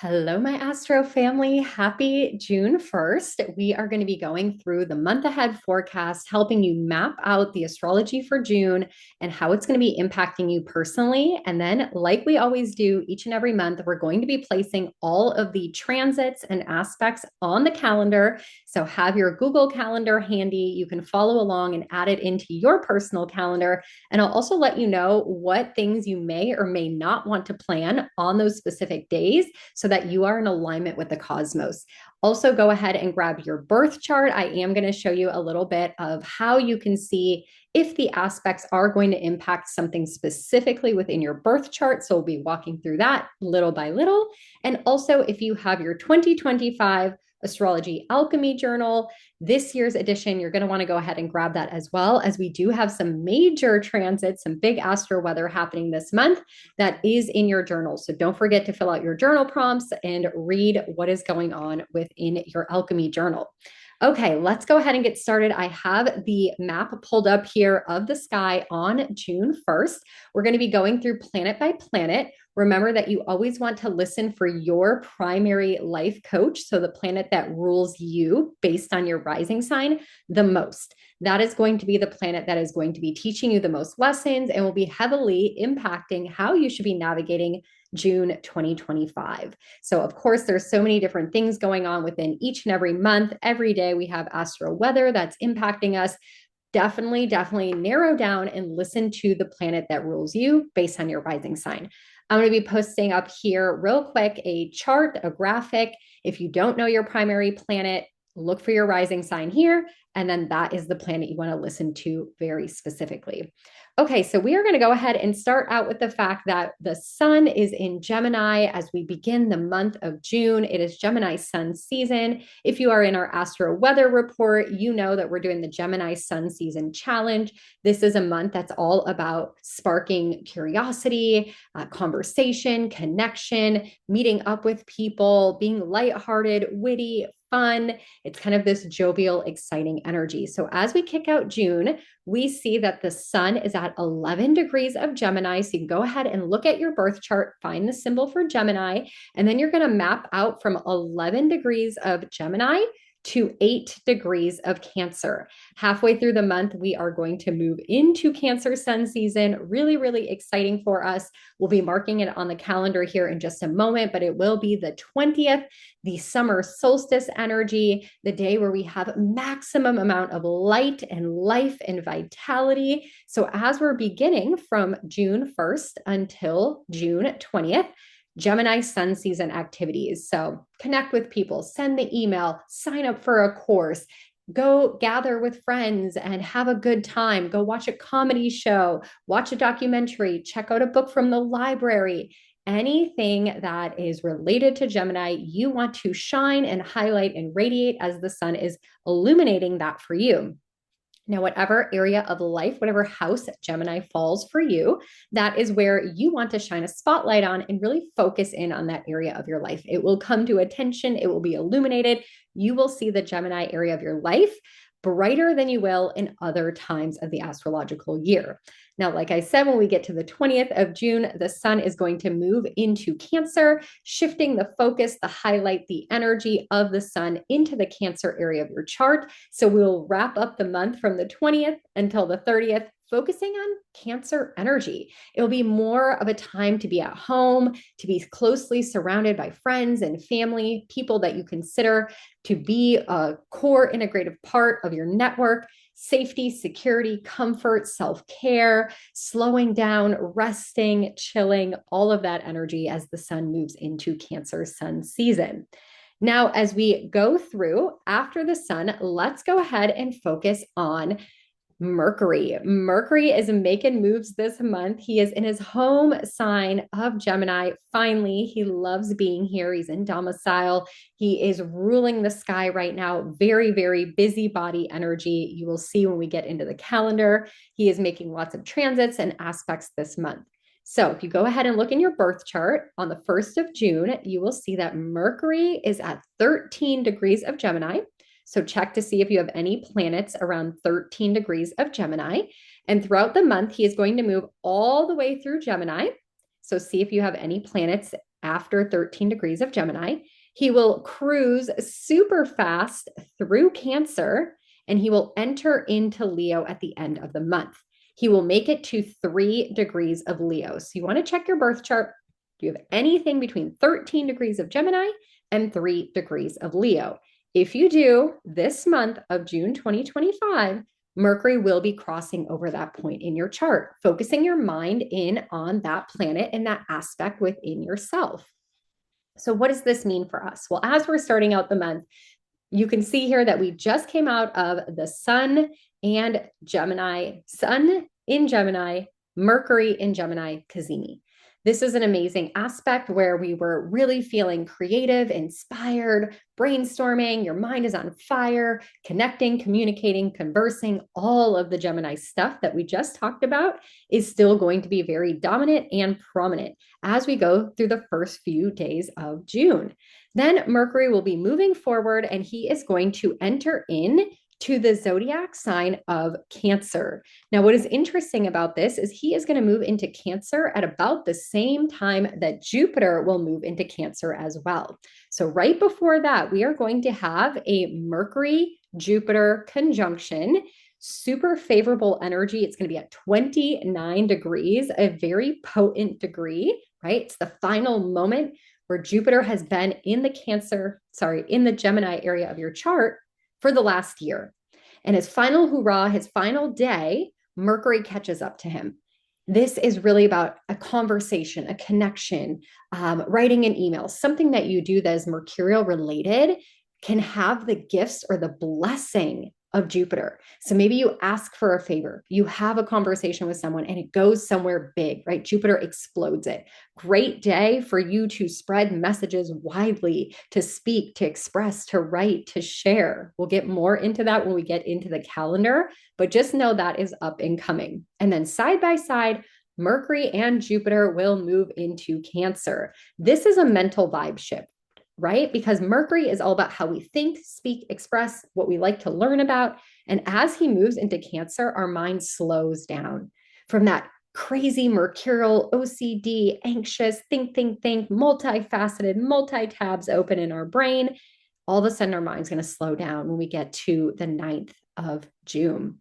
Hello, my Astro family. Happy June 1st. We are going to be going through the month ahead forecast, helping you map out the astrology for June and how it's going to be impacting you personally. And then, like we always do each and every month, we're going to be placing all of the transits and aspects on the calendar. So, have your Google Calendar handy. You can follow along and add it into your personal calendar. And I'll also let you know what things you may or may not want to plan on those specific days so that you are in alignment with the cosmos. Also, go ahead and grab your birth chart. I am going to show you a little bit of how you can see if the aspects are going to impact something specifically within your birth chart. So we'll be walking through that little by little. And also, if you have your 2025 Astrology Alchemy Journal, this year's edition, you're going to want to go ahead and grab that as well, as we do have some major transits, some big astro weather happening this month that is in your journal. So don't forget to fill out your journal prompts and read what is going on within your alchemy journal. Okay, let's go ahead and get started. I have the map pulled up here of the sky on June 1st. We're going to be going through planet by planet. Remember that you always want to listen for your primary life coach, so the planet that rules you based on your rising sign the most. That is going to be the planet that is going to be teaching you the most lessons and will be heavily impacting how you should be navigating June 2025. So, of course, there's so many different things going on within each and every month. Every day we have astro weather that's impacting us. Definitely narrow down and listen to the planet that rules you based on your rising sign. I'm going to be posting up here real quick a chart, a graphic. If you don't know your primary planet, look for your rising sign here. And then that is the planet you want to listen to very specifically. Okay, so we are going to go ahead and start out with the fact that the sun is in Gemini as we begin the month of June. It is Gemini sun season. If you are in our astro weather report, you know that we're doing the Gemini sun season challenge. This is a month that's all about sparking curiosity, conversation, connection, meeting up with people, being lighthearted, witty, fun. It's kind of this jovial, exciting energy. So as we kick out June, we see that the sun is at 11 degrees of Gemini. So you can go ahead and look at your birth chart, find the symbol for Gemini, and then you're going to map out from 11 degrees of Gemini to 8 degrees of Cancer. Halfway through the month, we are going to move into Cancer sun season. Really exciting for us. We'll be marking it on the calendar here in just a moment, but it will be the 20th, the summer solstice energy, the day where we have maximum amount of light and life and vitality. So as we're beginning from June 1st until June 20th, Gemini sun season activities. So connect with people, send the email, sign up for a course, go gather with friends and have a good time. Go watch a comedy show, watch a documentary, check out a book from the library. Anything that is related to Gemini, you want to shine and highlight and radiate as the sun is illuminating that for you. Now, whatever area of life, whatever house Gemini falls for you, that is where you want to shine a spotlight on and really focus in on that area of your life. It will come to attention. It will be illuminated. You will see the Gemini area of your life brighter than you will in other times of the astrological year. Now, like I said, when we get to the 20th of June, the sun is going to move into Cancer, shifting the focus, the highlight, the energy of the sun into the Cancer area of your chart. So we'll wrap up the month from the 20th until the 30th, focusing on Cancer energy. It'll be more of a time to be at home, to be closely surrounded by friends and family, people that you consider to be a core integrative part of your network. Safety, security, comfort, self-care, slowing down, resting, chilling, all of that energy as the sun moves into Cancer sun season. Now, as we go through after the sun, let's go ahead and focus on Mercury. Mercury is making moves this month. He is in his home sign of Gemini. Finally, he loves being here. He's in domicile. He is ruling the sky right now. Very busy body energy. You will see when we get into the calendar. He is making lots of transits and aspects this month. So if you go ahead and look in your birth chart on the 1st of June, you will see that Mercury is at 13 degrees of Gemini. So check to see if you have any planets around 13 degrees of Gemini. And throughout the month, he is going to move all the way through Gemini. So see if you have any planets after 13 degrees of Gemini. He will cruise super fast through Cancer, and he will enter into Leo at the end of the month. He will make it to 3 degrees of Leo. So you want to check your birth chart. Do you have anything between 13 degrees of Gemini and 3 degrees of Leo? If you do, this month of June 2025, Mercury will be crossing over that point in your chart, focusing your mind in on that planet and that aspect within yourself. So what does this mean for us? Well, as we're starting out the month, you can see here that we just came out of the Sun and Gemini, Sun in Gemini, Mercury in Gemini, Cazimi. This is an amazing aspect where we were really feeling creative, inspired, brainstorming. Your mind is on fire, connecting, communicating, conversing. All of the Gemini stuff that we just talked about is still going to be very dominant and prominent as we go through the first few days of June. Then Mercury will be moving forward, and he is going to enter in to the zodiac sign of Cancer. Now, what is interesting about this is he is going to move into Cancer at about the same time that Jupiter will move into Cancer as well. So right before that, we are going to have a Mercury-Jupiter conjunction, super favorable energy. It's going to be at 29 degrees, a very potent degree, right? It's the final moment where Jupiter has been in the Gemini area of your chart for the last year. And his final hurrah, his final day, Mercury catches up to him. This is really about a conversation, a connection, writing an email, something that you do that is mercurial related can have the gifts or the blessing of Jupiter. So maybe you ask for a favor, you have a conversation with someone and it goes somewhere big, right? Jupiter explodes it. Great day for you to spread messages widely, to speak, to express, to write, to share. We'll get more into that when we get into the calendar, but just know that is up and coming. And then side by side, Mercury and Jupiter will move into Cancer. This is a mental vibe shift, right? Because Mercury is all about how we think, speak, express, what we like to learn about. And as he moves into Cancer, our mind slows down from that crazy mercurial OCD, anxious, think, multifaceted, multi-tabs open in our brain. All of a sudden, our mind's going to slow down when we get to the 9th of June.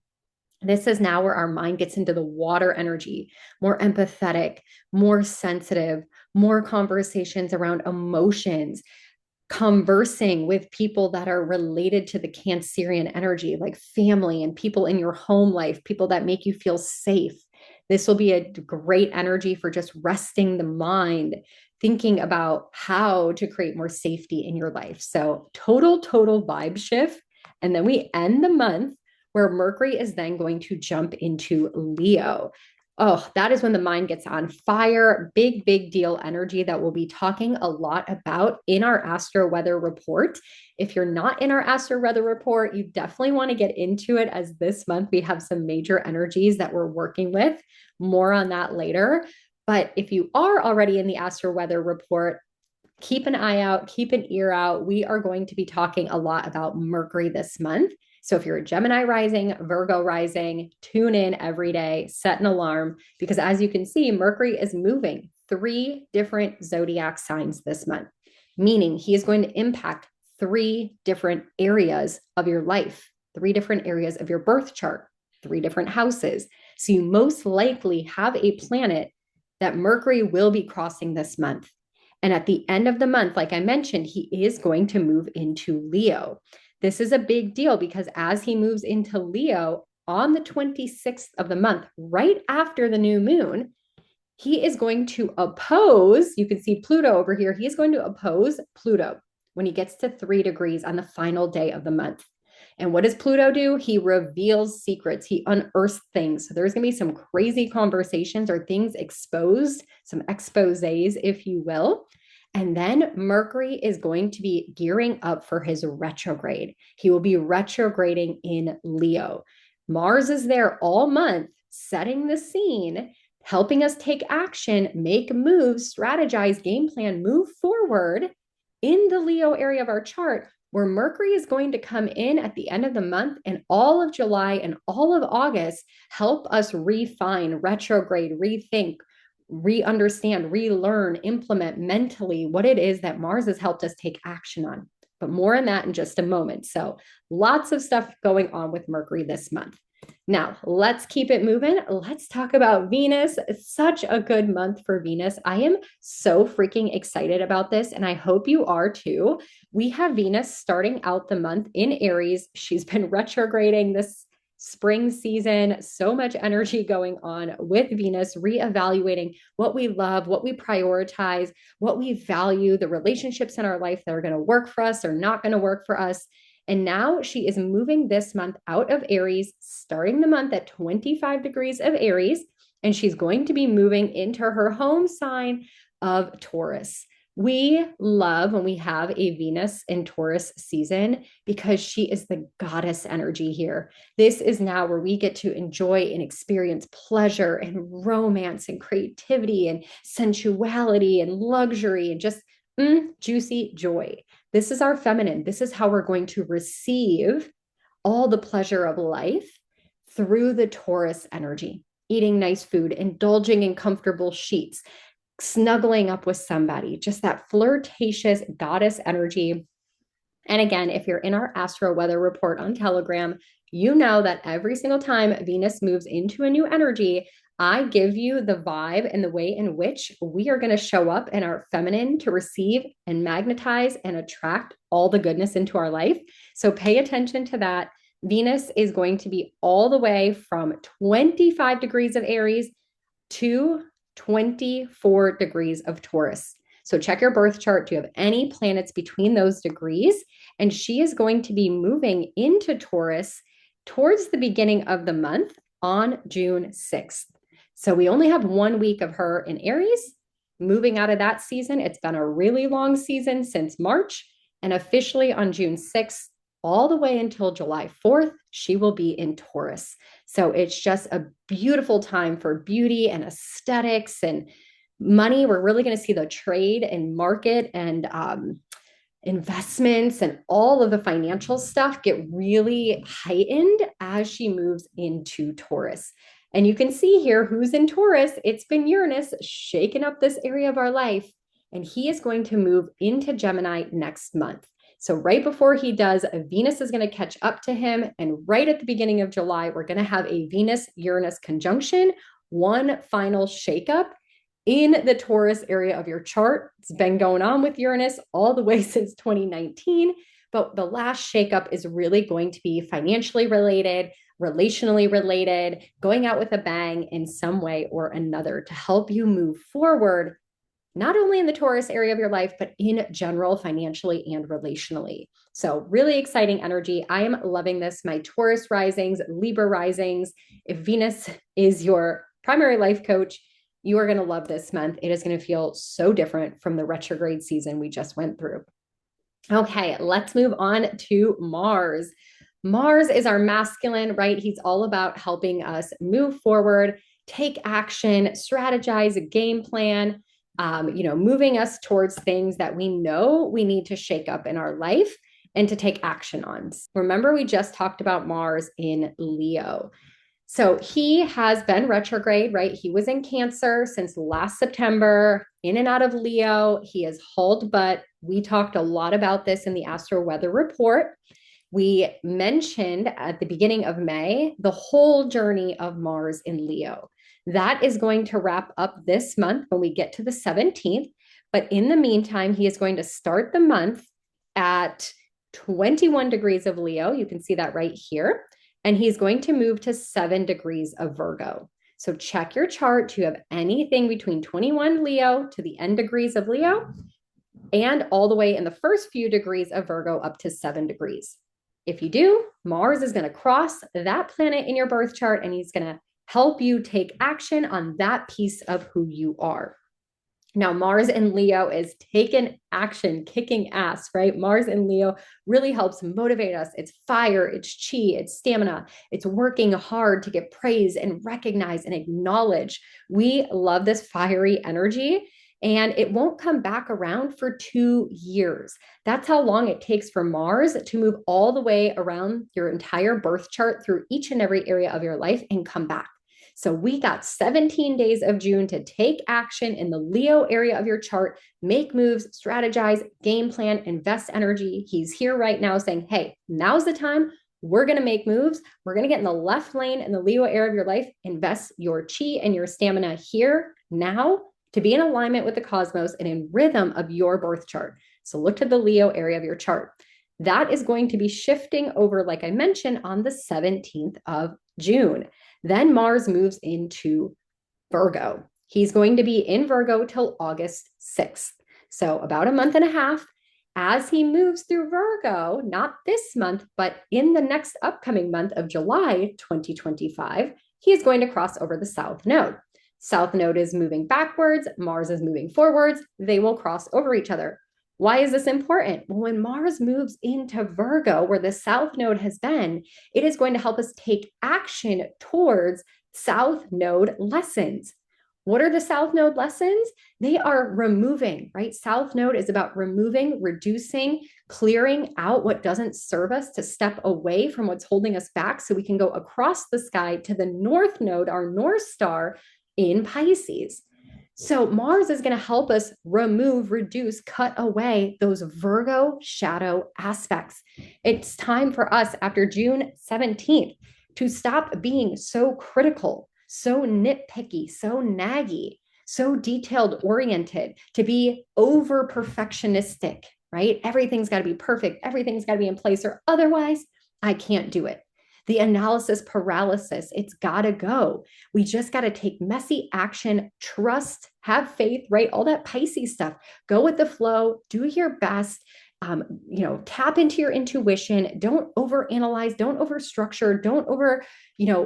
This is now where our mind gets into the water energy, more empathetic, more sensitive, more conversations around emotions, conversing with people that are related to the Cancerian energy, like family and people in your home life, people that make you feel safe. This will be a great energy for just resting the mind, thinking about how to create more safety in your life. So total vibe shift. And then we end the month where Mercury is then going to jump into Leo. Oh, that is when the mind gets on fire. Big deal energy that we'll be talking a lot about in our Astro Weather Report. If you're not in our Astro Weather Report, you definitely want to get into it, as this month we have some major energies that we're working with. More on that later. But if you are already in the Astro Weather Report, keep an eye out, keep an ear out. We are going to be talking a lot about Mercury this month. So if you're a Gemini rising, Virgo rising, tune in every day, set an alarm, because as you can see, Mercury is moving 3 different zodiac signs this month, meaning he is going to impact 3 different areas of your life, 3 different areas of your birth chart, 3 different houses. So you most likely have a planet that Mercury will be crossing this month. And at the end of the month, like I mentioned, he is going to move into Leo. This is a big deal because as he moves into Leo on the 26th of the month, right after the new moon, he is going to oppose, you can see Pluto over here, he is going to oppose Pluto when he gets to 3 degrees on the final day of the month. And what does Pluto do? He reveals secrets. He unearths things. So there's going to be some crazy conversations or things exposed, some exposés, if you will. And then Mercury is going to be gearing up for his retrograde. He will be retrograding in Leo. Mars is there all month, setting the scene, helping us take action, make moves, strategize, game plan, move forward in the Leo area of our chart, where Mercury is going to come in at the end of the month and all of July and all of August, help us refine, retrograde, rethink, re-understand, relearn, implement mentally what it is that Mars has helped us take action on. But more on that in just a moment. So lots of stuff going on with Mercury this month. Now, let's keep it moving. Let's talk about Venus. Such a good month for Venus. I am so freaking excited about this, and I hope you are too. We have Venus starting out the month in Aries. She's been retrograding this spring season, so much energy going on with Venus, reevaluating what we love, what we prioritize, what we value, the relationships in our life that are going to work for us or not going to work for us. And now she is moving this month out of Aries, starting the month at 25 degrees of Aries, and she's going to be moving into her home sign of Taurus. We love when we have a Venus in Taurus season because she is the goddess energy here. This is now where we get to enjoy and experience pleasure and romance and creativity and sensuality and luxury and just juicy joy. This is our feminine. This is how we're going to receive all the pleasure of life through the Taurus energy, eating nice food, indulging in comfortable sheets, snuggling up with somebody, just that flirtatious goddess energy. And again, if you're in our Astro Weather Report on Telegram, you know that every single time Venus moves into a new energy, I give you the vibe and the way in which we are going to show up in our feminine to receive and magnetize and attract all the goodness into our life. So pay attention to that. Venus is going to be all the way from 25 degrees of Aries to 24 degrees of Taurus. So check your birth chart. Do you have any planets between those degrees? And she is going to be moving into Taurus towards the beginning of the month on June 6th. So we only have 1 week of her in Aries, moving out of that season. It's been a really long season since March, and officially on June 6th, all the way until July 4th, she will be in Taurus. So it's just a beautiful time for beauty and aesthetics and money. We're really going to see the trade and market and investments and all of the financial stuff get really heightened as she moves into Taurus. And you can see here who's in Taurus. It's been Uranus shaking up this area of our life. And he is going to move into Gemini next month. So right before he does, Venus is going to catch up to him. And right at the beginning of July, we're going to have a Venus-Uranus conjunction, one final shakeup in the Taurus area of your chart. It's been going on with Uranus all the way since 2019. But the last shakeup is really going to be financially related, relationally related, going out with a bang in some way or another to help you move forward, not only in the Taurus area of your life, but in general, financially and relationally. So really exciting energy. I am loving this. My Taurus risings, Libra risings. If Venus is your primary life coach, you are going to love this month. It is going to feel so different from the retrograde season we just went through. Okay, let's move on to Mars. Mars is our masculine, right? He's all about helping us move forward, take action, strategize, a game plan, moving us towards things that we know we need to shake up in our life and to take action on. Remember, we just talked about Mars in Leo. So he has been retrograde, right? He was in Cancer since last September, in and out of Leo. He has hauled butt. We talked a lot about this in the Astro Weather Report. We mentioned at the beginning of May the whole journey of Mars in Leo. That is going to wrap up this month when we get to the 17th. But in the meantime, he is going to start the month at 21 degrees of Leo. You can see that right here. And he's going to move to 7 degrees of Virgo. So check your chart to have anything between 21 Leo to the end degrees of Leo and all the way in the first few degrees of Virgo up to 7 degrees. If you do, Mars is going to cross that planet in your birth chart and he's going to help you take action on that piece of who you are. Now, Mars in Leo is taking action, kicking ass, right? Mars in Leo really helps motivate us. It's fire, it's chi, it's stamina. It's working hard to get praise and recognize and acknowledge. We love this fiery energy. And it won't come back around for 2 years. That's how long it takes for Mars to move all the way around your entire birth chart through each and every area of your life and come back. So we got 17 days of June to take action in the Leo area of your chart, make moves, strategize, game plan, invest energy. He's here right now saying, hey, now's the time. We're going to make moves. We're going to get in the left lane in the Leo area of your life, invest your chi and your stamina here now to be in alignment with the cosmos and in rhythm of your birth chart. So look to the Leo area of your chart. That is going to be shifting over, like I mentioned, on the 17th of June. Then Mars moves into Virgo. He's going to be in Virgo till August 6th. So about a month and a half. As he moves through Virgo, not this month, but in the next upcoming month of July 2025, he is going to cross over the South Node. South Node is moving backwards, Mars is moving forwards. They will cross over each other. Why is this important? Well, when Mars moves into Virgo, where the South Node has been, it is going to help us take action towards South Node lessons. What are the South Node lessons? They are removing, right? South Node is about removing, reducing, clearing out what doesn't serve us to step away from what's holding us back so we can go across the sky to the North Node, our North Star in Pisces. So Mars is going to help us remove, reduce, cut away those Virgo shadow aspects. It's time for us after June 17th to stop being so critical, so nitpicky, so naggy, so detailed oriented, to be over perfectionistic, right? Everything's got to be perfect. Everything's got to be in place, or otherwise I can't do it. The analysis paralysis, it's got to go. We just got to take messy action, trust, have faith, right? All that Pisces stuff. Go with the flow, do your best, tap into your intuition. Don't overanalyze, don't overstructure, don't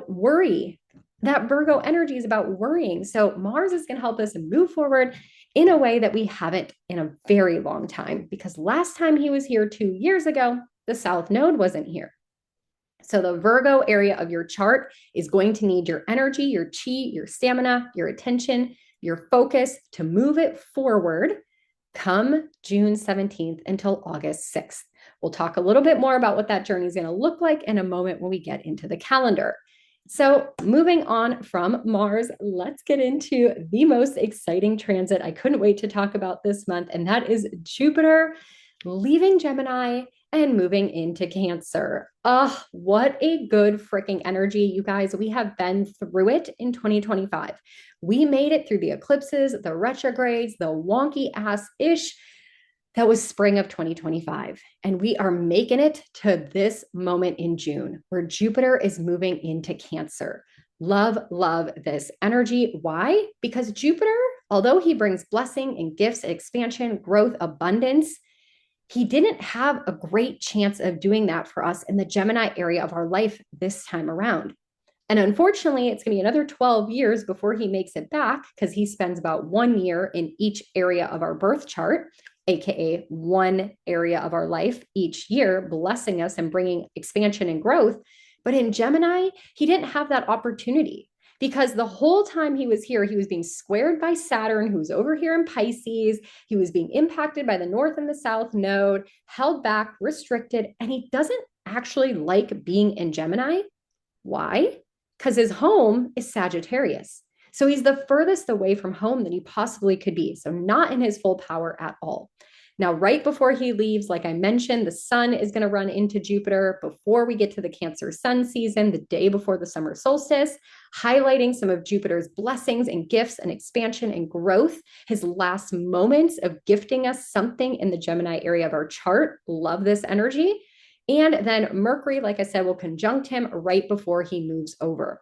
worry. That Virgo energy is about worrying. So Mars is going to help us move forward in a way that we haven't in a very long time, because last time he was here 2 years ago, the South Node wasn't here. So the Virgo area of your chart is going to need your energy, your chi, your stamina, your attention, your focus to move it forward come June 17th until August 6th. We'll talk a little bit more about what that journey is going to look like in a moment when we get into the calendar. So moving on from Mars, let's get into the most exciting transit I couldn't wait to talk about this month, and that is Jupiter leaving Gemini and moving into Cancer. What a good freaking energy, you guys. We have been through it in 2025. We made it through the eclipses, the retrogrades, the wonky ass-ish. That was spring of 2025. And we are making it to this moment in June where Jupiter is moving into Cancer. Love, love this energy. Why? Because Jupiter, although he brings blessing and gifts, expansion, growth, abundance, he didn't have a great chance of doing that for us in the Gemini area of our life this time around. And unfortunately, it's going to be another 12 years before he makes it back, because he spends about 1 year in each area of our birth chart, AKA one area of our life each year, blessing us and bringing expansion and growth. But in Gemini, he didn't have that opportunity, because the whole time he was here, he was being squared by Saturn, who was over here in Pisces. He was being impacted by the North and the South Node, held back, restricted, and he doesn't actually like being in Gemini. Why? Because his home is Sagittarius. So he's the furthest away from home that he possibly could be. So not in his full power at all. Now, right before he leaves, like I mentioned, the sun is going to run into Jupiter before we get to the Cancer sun season, the day before the summer solstice, highlighting some of Jupiter's blessings and gifts and expansion and growth, his last moments of gifting us something in the Gemini area of our chart. Love this energy. And then Mercury, like I said, will conjunct him right before he moves over.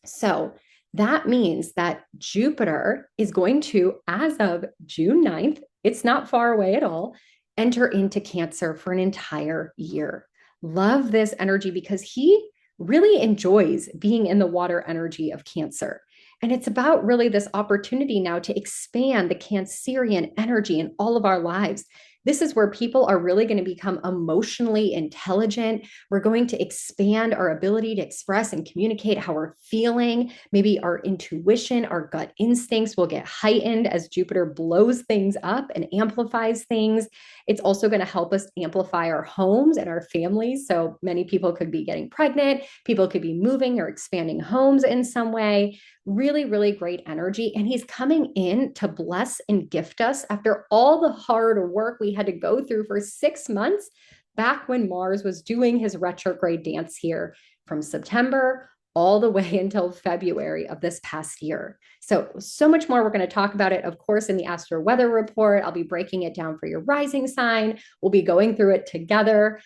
So that means that Jupiter is going to, as of June 9th, it's not far away at all, enter into Cancer for an entire year. Love this energy because he really enjoys being in the water energy of Cancer. And it's about really this opportunity now to expand the Cancerian energy in all of our lives, This is where people are really going to become emotionally intelligent. We're going to expand our ability to express and communicate how we're feeling. Maybe our intuition, our gut instincts will get heightened as Jupiter blows things up and amplifies things. It's also going to help us amplify our homes and our families. So many people could be getting pregnant, people could be moving or expanding homes in some way. Really, really great energy. And he's coming in to bless and gift us after all the hard work we had to go through for 6 months back when Mars was doing his retrograde dance here from September all the way until February of this past year. So much more. We're going to talk about it, of course, in the Astro Weather Report. I'll be breaking it down for your rising sign. We'll be going through it together.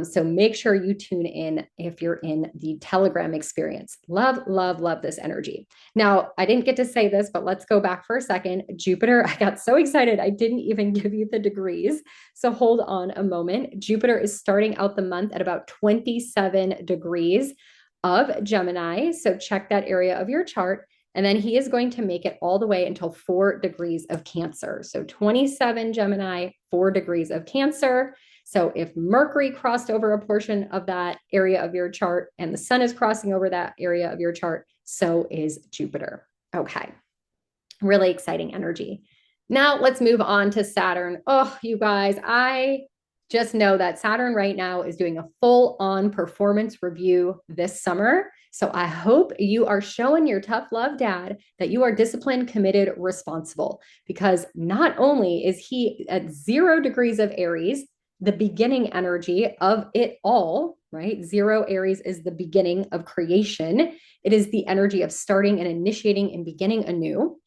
So make sure you tune in if you're in the Telegram experience. Love, love, love this energy. Now, I didn't get to say this, but let's go back for a second. Jupiter, I got so excited. I didn't even give you the degrees. So hold on a moment. Jupiter is starting out the month at about 27 degrees of Gemini. So check that area of your chart. And then he is going to make it all the way until 4 degrees of Cancer. So 27 Gemini, 4 degrees of Cancer. So if Mercury crossed over a portion of that area of your chart and the sun is crossing over that area of your chart, so is Jupiter. Okay. Really exciting energy. Now let's move on to Saturn. Oh, you guys, I just know that Saturn right now is doing a full-on performance review this summer. So I hope you are showing your tough love dad that you are disciplined, committed, responsible, because not only is he at 0 degrees of Aries, the beginning energy of it all, right? 0 Aries is the beginning of creation. It is the energy of starting and initiating and beginning anew.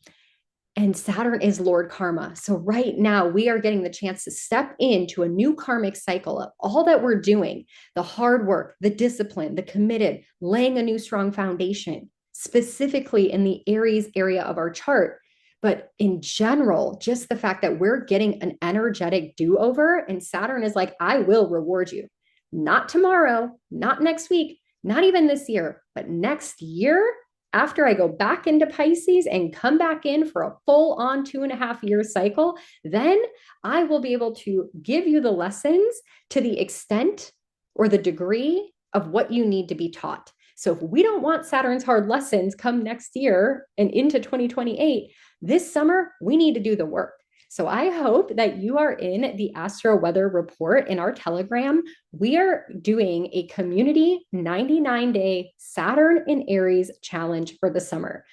And Saturn is Lord Karma. So right now we are getting the chance to step into a new karmic cycle of all that we're doing, the hard work, the discipline, the committed, laying a new strong foundation, specifically in the Aries area of our chart. But in general, just the fact that we're getting an energetic do-over, and Saturn is like, I will reward you. Not tomorrow, not next week, not even this year, but next year, after I go back into Pisces and come back in for a full on 2.5 year cycle, then I will be able to give you the lessons to the extent or the degree of what you need to be taught. So if we don't want Saturn's hard lessons come next year and into 2028, this summer, we need to do the work. So I hope that you are in the Astro Weather Report in our Telegram. We are doing a community 99-day Saturn in Aries challenge for the summer.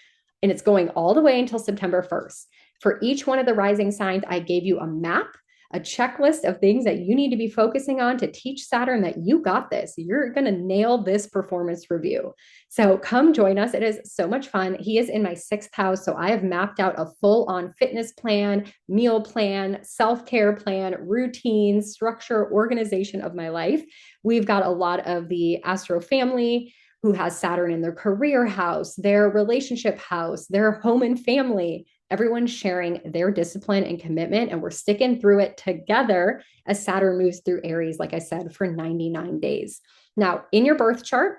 And it's going all the way until September 1st. For each one of the rising signs, I gave you a map, a checklist of things that you need to be focusing on to teach Saturn that you got this. You're going to nail this performance review. So come join us. It is so much fun. He is in my 6th house. So I have mapped out a full-on fitness plan, meal plan, self-care plan, routine, structure, organization of my life. We've got a lot of the Astro family who has Saturn in their career house, their relationship house, their home and family. Everyone's sharing their discipline and commitment, and we're sticking through it together as Saturn moves through Aries, like I said, for 99 days. Now, in your birth chart,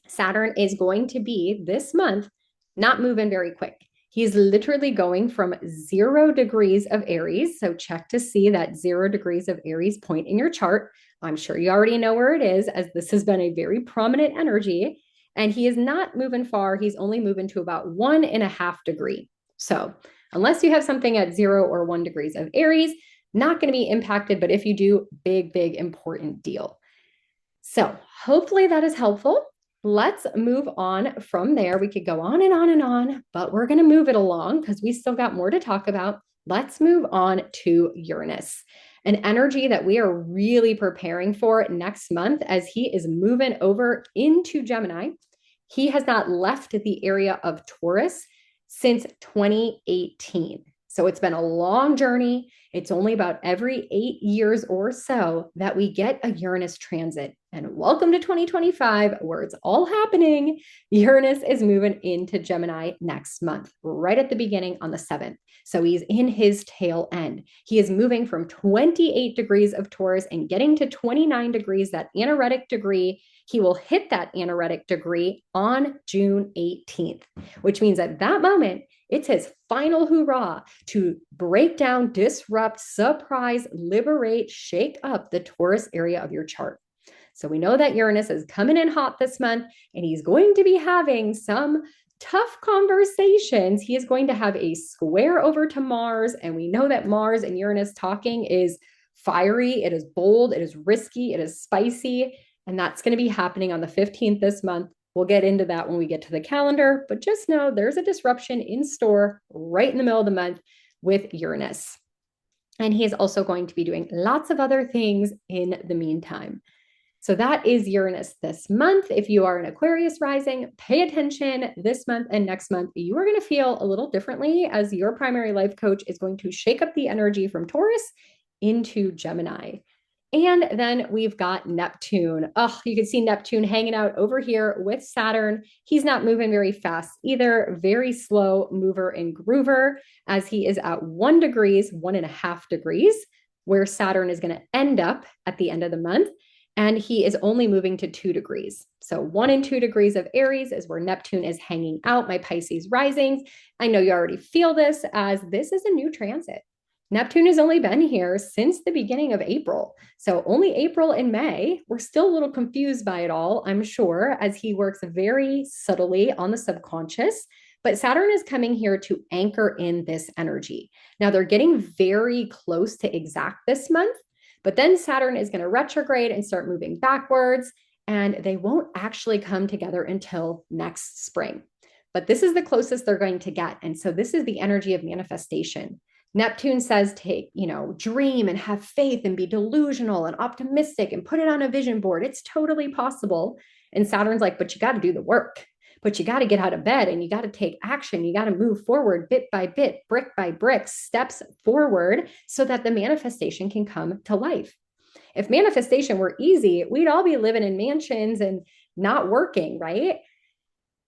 Saturn is going to be this month not moving very quick. He's literally going from 0 degrees of Aries. So check to see that 0 degrees of Aries point in your chart. I'm sure you already know where it is, as this has been a very prominent energy. And he is not moving far. He's only moving to about 1.5 degrees. So unless you have something at 0 or 1 degrees of Aries, not going to be impacted. But if you do, big, big, important deal. So hopefully that is helpful. Let's move on from there. We could go on and on and on, but we're going to move it along because we still got more to talk about. Let's move on to Uranus, an energy that we are really preparing for next month as he is moving over into Gemini. He has not left the area of Taurus since 2018. So it's been a long journey. It's only about every 8 years or so that we get a Uranus transit. And welcome to 2025, where it's all happening. Uranus is moving into Gemini next month, right at the beginning on the 7th. So he's in his tail end. He is moving from 28 degrees of Taurus and getting to 29 degrees, that anaretic degree. He will hit that anaretic degree on June 18th, which means at that moment, it's his final hurrah to break down, disrupt, disrupt, surprise, liberate, shake up the Taurus area of your chart. So we know that Uranus is coming in hot this month, and he's going to be having some tough conversations. He is going to have a square over to Mars, and we know that Mars and Uranus talking is fiery, it is bold, it is risky, it is spicy, and that's going to be happening on the 15th this month. We'll get into that when we get to the calendar, but just know there's a disruption in store right in the middle of the month with Uranus. And he is also going to be doing lots of other things in the meantime. So that is Uranus this month. If you are an Aquarius rising, pay attention this month and next month. You are going to feel a little differently as your primary life coach is going to shake up the energy from Taurus into Gemini. And then we've got Neptune. Oh, you can see Neptune hanging out over here with Saturn. He's not moving very fast either. Very slow mover and groover as he is at 1 degree, 1.5 degrees, where Saturn is going to end up at the end of the month. And he is only moving to 2 degrees. So 1 and 2 degrees of Aries is where Neptune is hanging out, my Pisces risings. I know you already feel this as this is a new transit. Neptune has only been here since the beginning of April. So only April and May. We're still a little confused by it all, I'm sure, as he works very subtly on the subconscious. But Saturn is coming here to anchor in this energy. Now they're getting very close to exact this month, but then Saturn is going to retrograde and start moving backwards, and they won't actually come together until next spring. But this is the closest they're going to get. And so this is the energy of manifestation. Neptune says, dream and have faith and be delusional and optimistic and put it on a vision board. It's totally possible. And Saturn's like, but you got to do the work, but you got to get out of bed and you got to take action. You got to move forward bit by bit, brick by brick, steps forward so that the manifestation can come to life. If manifestation were easy, we'd all be living in mansions and not working, right?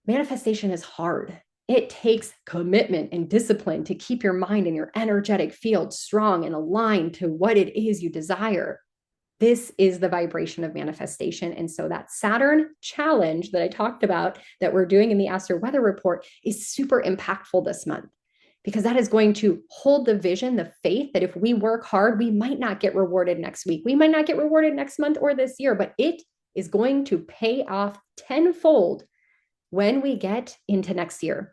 Manifestation is hard. It takes commitment and discipline to keep your mind and your energetic field strong and aligned to what it is you desire. This is the vibration of manifestation. And so that Saturn challenge that I talked about that we're doing in the Astro Weather Report is super impactful this month, because that is going to hold the vision, the faith that if we work hard, we might not get rewarded next week. We might not get rewarded next month or this year, but it is going to pay off tenfold when we get into next year.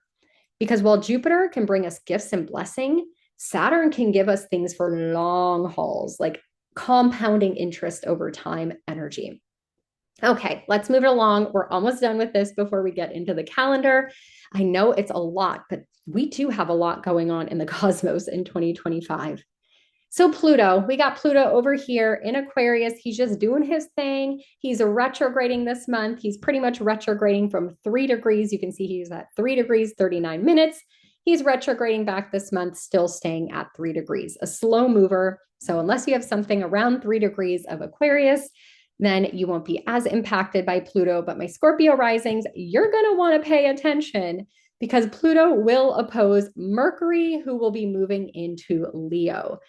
Because while Jupiter can bring us gifts and blessing, Saturn can give us things for long hauls, like compounding interest over time energy. Okay, let's move it along. We're almost done with this before we get into the calendar. I know it's a lot, but we do have a lot going on in the cosmos in 2025. So Pluto, we got Pluto over here in Aquarius. He's just doing his thing. He's retrograding this month. He's pretty much retrograding from 3 degrees. You can see he's at 3 degrees, 39 minutes. He's retrograding back this month, still staying at 3 degrees, a slow mover. So unless you have something around 3 degrees of Aquarius, then you won't be as impacted by Pluto. But my Scorpio risings, you're going to want to pay attention because Pluto will oppose Mercury, who will be moving into Leo.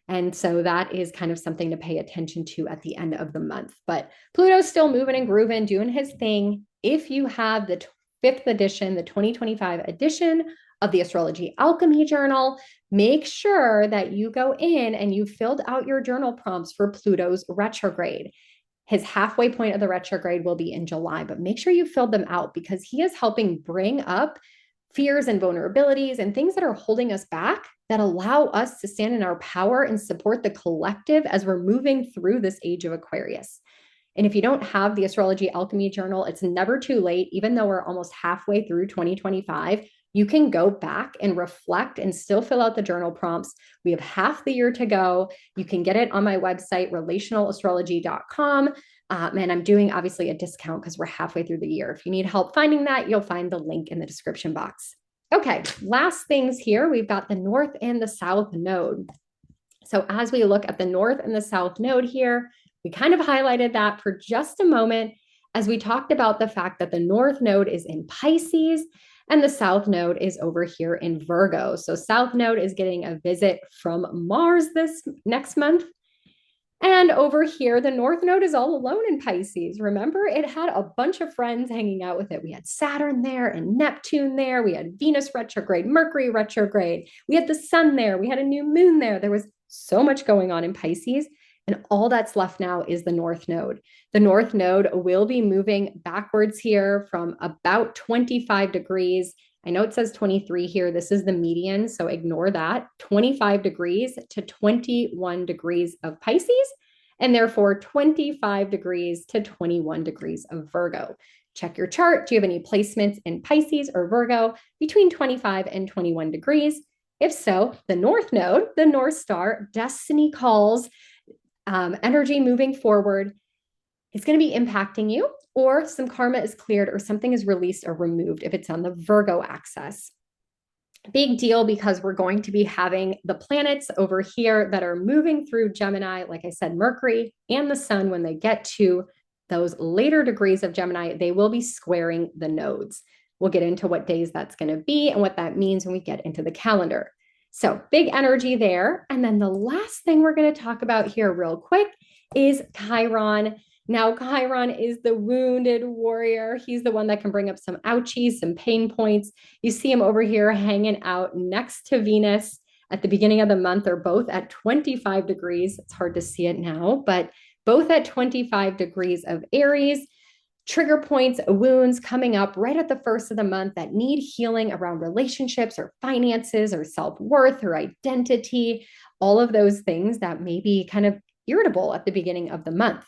And so that is kind of something to pay attention to at the end of the month. But Pluto's still moving and grooving, doing his thing. If you have the 5th edition, the 2025 edition of the Astrology Alchemy Journal, make sure that you go in and you filled out your journal prompts for Pluto's retrograde. His halfway point of the retrograde will be in July, but make sure you filled them out because he is helping bring up fears and vulnerabilities and things that are holding us back that allow us to stand in our power and support the collective as we're moving through this age of Aquarius. And if you don't have the Astrology Alchemy Journal, it's never too late. Even though we're almost halfway through 2025, you can go back and reflect and still fill out the journal prompts. We have half the year to go. You can get it on my website, relationalastrology.com. And I'm doing obviously a discount because we're halfway through the year. If you need help finding that, you'll find the link in the description box. Okay, last things here. We've got the North and the South node. So as we look at the North and the South node here, we kind of highlighted that for just a moment as we talked about the fact that the North node is in Pisces and the South node is over here in Virgo. So South node is getting a visit from Mars this next month. And over here, the North node is all alone in Pisces. Remember, it had a bunch of friends hanging out with it. We had Saturn there and Neptune there. We had Venus retrograde, Mercury retrograde. We had the sun there. We had a new moon there. There was so much going on in Pisces. And all that's left now is the North Node. The North Node will be moving backwards here from about 25 degrees. I know it says 23 here. This is the median, so ignore that. 25 degrees to 21 degrees of Pisces, and therefore 25 degrees to 21 degrees of Virgo. Check your chart. Do you have any placements in Pisces or Virgo between 25 and 21 degrees? If so, the North Node, the North Star, destiny calls, energy moving forward is going to be impacting you, or some karma is cleared or something is released or removed if it's on the Virgo axis. Big deal, because we're going to be having the planets over here that are moving through Gemini. Like I said, Mercury and the Sun, when they get to those later degrees of Gemini, they will be squaring the nodes. We'll get into what days that's going to be and what that means when we get into the calendar. So big energy there. And then the last thing we're going to talk about here real quick is Chiron. Now, Chiron is the wounded warrior. He's the one that can bring up some ouchies, some pain points. You see him over here hanging out next to Venus at the beginning of the month. They're both at 25 degrees. It's hard to see it now, but both at 25 degrees of Aries. Trigger points, wounds coming up right at the first of the month that need healing around relationships or finances or self-worth or identity, all of those things that may be kind of irritable at the beginning of the month.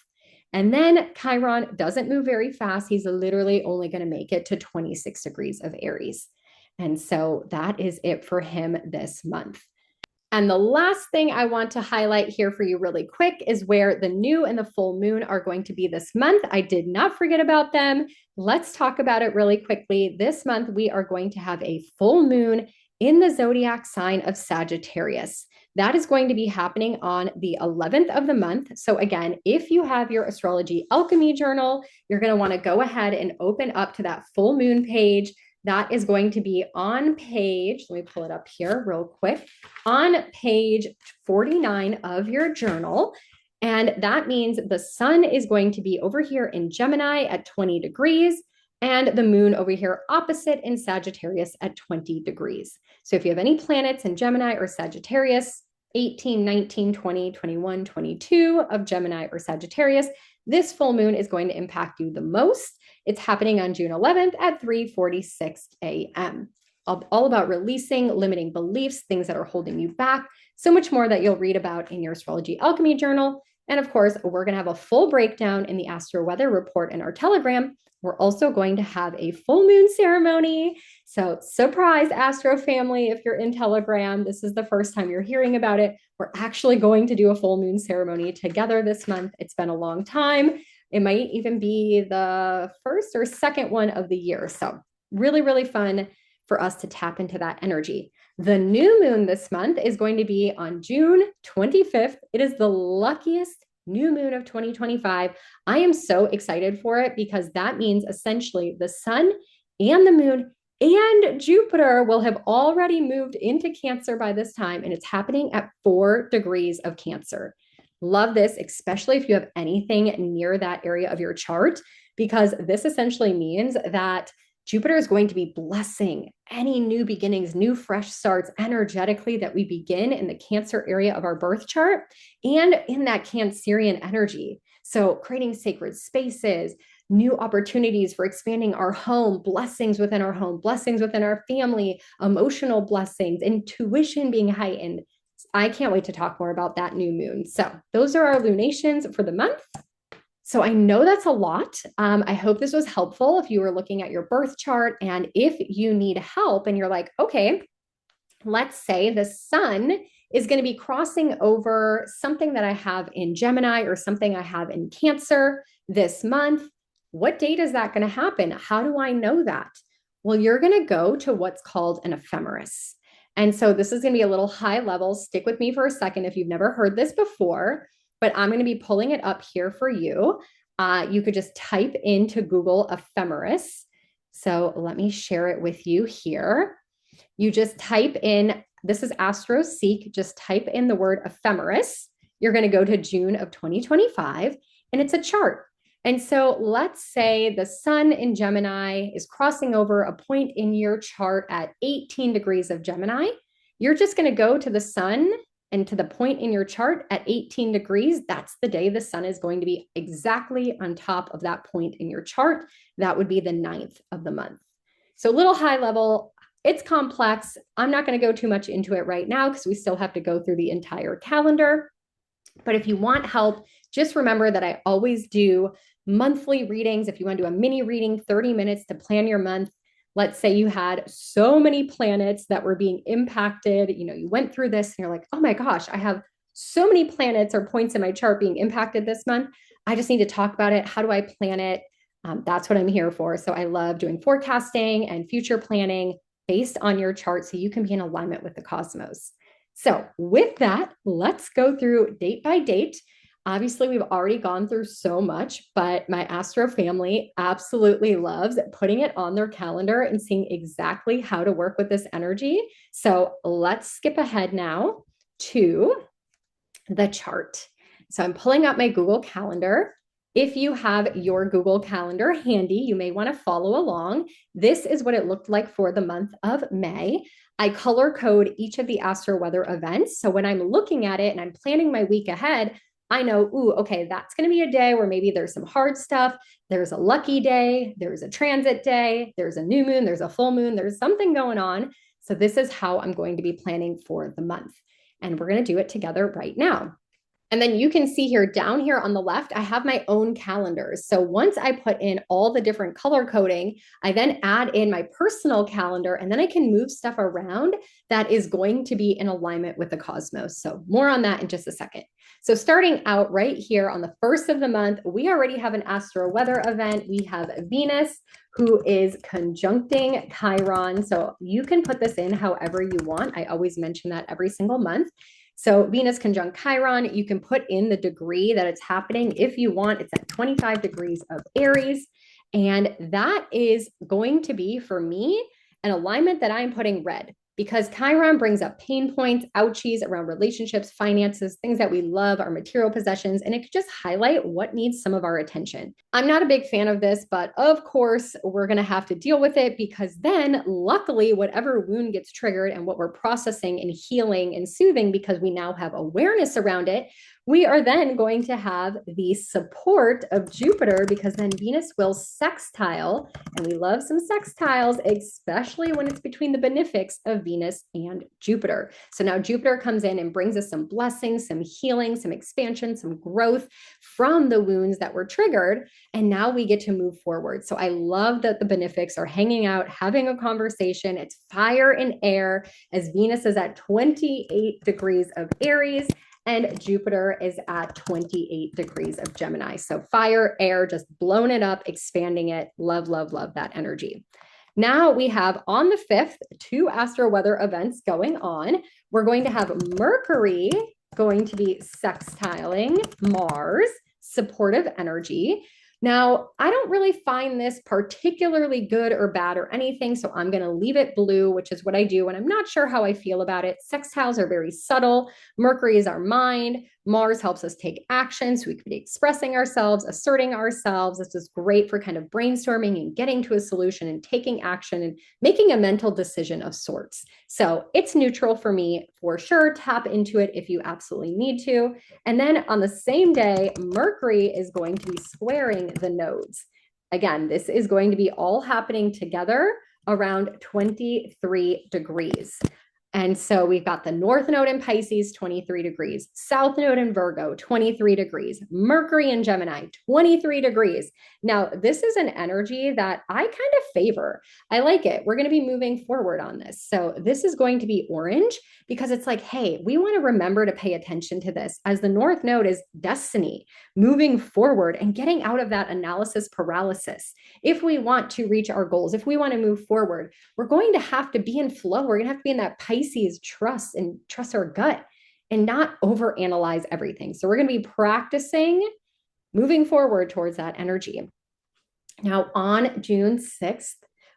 And then Chiron doesn't move very fast. He's literally only going to make it to 26 degrees of Aries. And so that is it for him this month. And the last thing I want to highlight here for you really quick is where the new and the full moon are going to be this month. I did not forget about them. Let's talk about it really quickly. This month, we are going to have a full moon in the zodiac sign of Sagittarius. That is going to be happening on the 11th of the month. So again, if you have your Astrology Alchemy Journal, you're going to want to go ahead and open up to that full moon page. That is going to be on page, let me pull it up here real quick, on page 49 of your journal. And that means the sun is going to be over here in Gemini at 20 degrees and the moon over here opposite in Sagittarius at 20 degrees. So if you have any planets in Gemini or Sagittarius, 18, 19, 20, 21, 22 of Gemini or Sagittarius, this full moon is going to impact you the most. It's happening on June 11th at 3:46 a.m. All about releasing limiting beliefs, things that are holding you back, so much more that you'll read about in your Astrology Alchemy Journal. And of course, we're going to have a full breakdown in the Astro Weather Report in our Telegram. We're also going to have a full moon ceremony. So surprise, Astro family, if you're in Telegram, this is the first time you're hearing about it. We're actually going to do a full moon ceremony together this month. It's been a long time. It might even be the first or second one of the year. So really, really fun for us to tap into that energy. The new moon this month is going to be on June 25th. It is the luckiest new moon of 2025. I am so excited for it because that means essentially the sun and the moon and Jupiter will have already moved into Cancer by this time, and it's happening at 4 degrees of Cancer. Love this, especially if you have anything near that area of your chart, because this essentially means that Jupiter is going to be blessing any new beginnings, new fresh starts energetically that we begin in the Cancer area of our birth chart and in that Cancerian energy. So creating sacred spaces, new opportunities for expanding our home, blessings within our home, blessings within our family, emotional blessings, intuition being heightened. I can't wait to talk more about that new moon. So those are our lunations for the month. So I know that's a lot. I hope this was helpful if you were looking at your birth chart. And if you need help and you're like, okay, let's say the sun is going to be crossing over something that I have in Gemini or something I have in Cancer this month. What date is that going to happen? How do I know that? Well, you're going to go to what's called an ephemeris. And so this is going to be a little high level. Stick with me for a second if you've never heard this before, but I'm going to be pulling it up here for you. You could just type into Google ephemeris. So let me share it with you here. You just type in, this is AstroSeek, just type in the word ephemeris. You're going to go to June of 2025, and it's a chart. And so let's say the sun in Gemini is crossing over a point in your chart at 18 degrees of Gemini. You're just going to go to the sun And to the point in your chart at 18 degrees, that's the day the sun is going to be exactly on top of that point in your chart. That would be the 9th of the month. So a little high level, it's complex. I'm not going to go too much into it right now because we still have to go through the entire calendar. But if you want help, just remember that I always do monthly readings. If you want to do a mini reading, 30 minutes to plan your month. Let's say you had so many planets that were being impacted. You went through this and you're like, oh my gosh, I have so many planets or points in my chart being impacted this month. I just need to talk about it. How do I plan it? That's what I'm here for. So I love doing forecasting and future planning based on your chart so you can be in alignment with the cosmos. So with that, let's go through date by date. Obviously, we've already gone through so much, but my Astro family absolutely loves putting it on their calendar and seeing exactly how to work with this energy. So let's skip ahead now to the chart. So I'm pulling up my Google Calendar. If you have your Google Calendar handy, you may want to follow along. This is what it looked like for the month of May. I color code each of the astro weather events. So when I'm looking at it and I'm planning my week ahead, I know, ooh, okay, that's going to be a day where maybe there's some hard stuff. There's a lucky day. There's a transit day. There's a new moon. There's a full moon. There's something going on. So this is how I'm going to be planning for the month. And we're going to do it together right now. And then you can see here down here on the left, I have my own calendars. So once I put in all the different color coding, I then add in my personal calendar, and then I can move stuff around that is going to be in alignment with the cosmos. So more on that in just a second. So starting out right here on the first of the month, we already have an astro weather event. We have Venus, who is conjuncting Chiron. So you can put this in however you want. I always mention that every single month. So Venus conjunct Chiron, you can put in the degree that it's happening if you want. It's at 25 degrees of Aries. And that is going to be, for me, an alignment that I'm putting red, because Chiron brings up pain points, ouchies around relationships, finances, things that we love, our material possessions, and it could just highlight what needs some of our attention. I'm not a big fan of this, but of course, we're going to have to deal with it, because then luckily, whatever wound gets triggered and what we're processing and healing and soothing, because we now have awareness around it, we are then going to have the support of Jupiter, because then Venus will sextile, and we love some sextiles, especially when it's between the benefics of Venus and Jupiter. So now Jupiter comes in and brings us some blessings, some healing, some expansion, some growth from the wounds that were triggered. And now we get to move forward. So I love that the benefics are hanging out, having a conversation. It's fire and air, as Venus is at 28 degrees of Aries and Jupiter is at 28 degrees of Gemini. So fire, air, just blowing it up, expanding it. Love, love, love that energy. Now we have on the 5th, 2 astro weather events going on. We're going to have Mercury going to be sextiling Mars, supportive energy. Now, I don't really find this particularly good or bad or anything, so I'm going to leave it blue, which is what I do when I'm not sure how I feel about it. Sextiles are very subtle. Mercury is our mind. Mars helps us take action, so we could be expressing ourselves, asserting ourselves. This is great for kind of brainstorming and getting to a solution and taking action and making a mental decision of sorts. So it's neutral for me for sure. Tap into it if you absolutely need to. And then on the same day, Mercury is going to be squaring the nodes. Again, this is going to be all happening together around 23 degrees. And so we've got the North Node in Pisces, 23 degrees, South Node in Virgo, 23 degrees, Mercury in Gemini, 23 degrees. Now, this is an energy that I kind of favor. I like it. We're going to be moving forward on this. So this is going to be orange, because it's like, hey, we want to remember to pay attention to this, as the North Node is destiny, moving forward and getting out of that analysis paralysis. If we want to reach our goals, if we want to move forward, we're going to have to be in flow. We're going to have to be in that Pisces trust and trust our gut and not overanalyze everything. So we're going to be practicing moving forward towards that energy. Now on June 6th,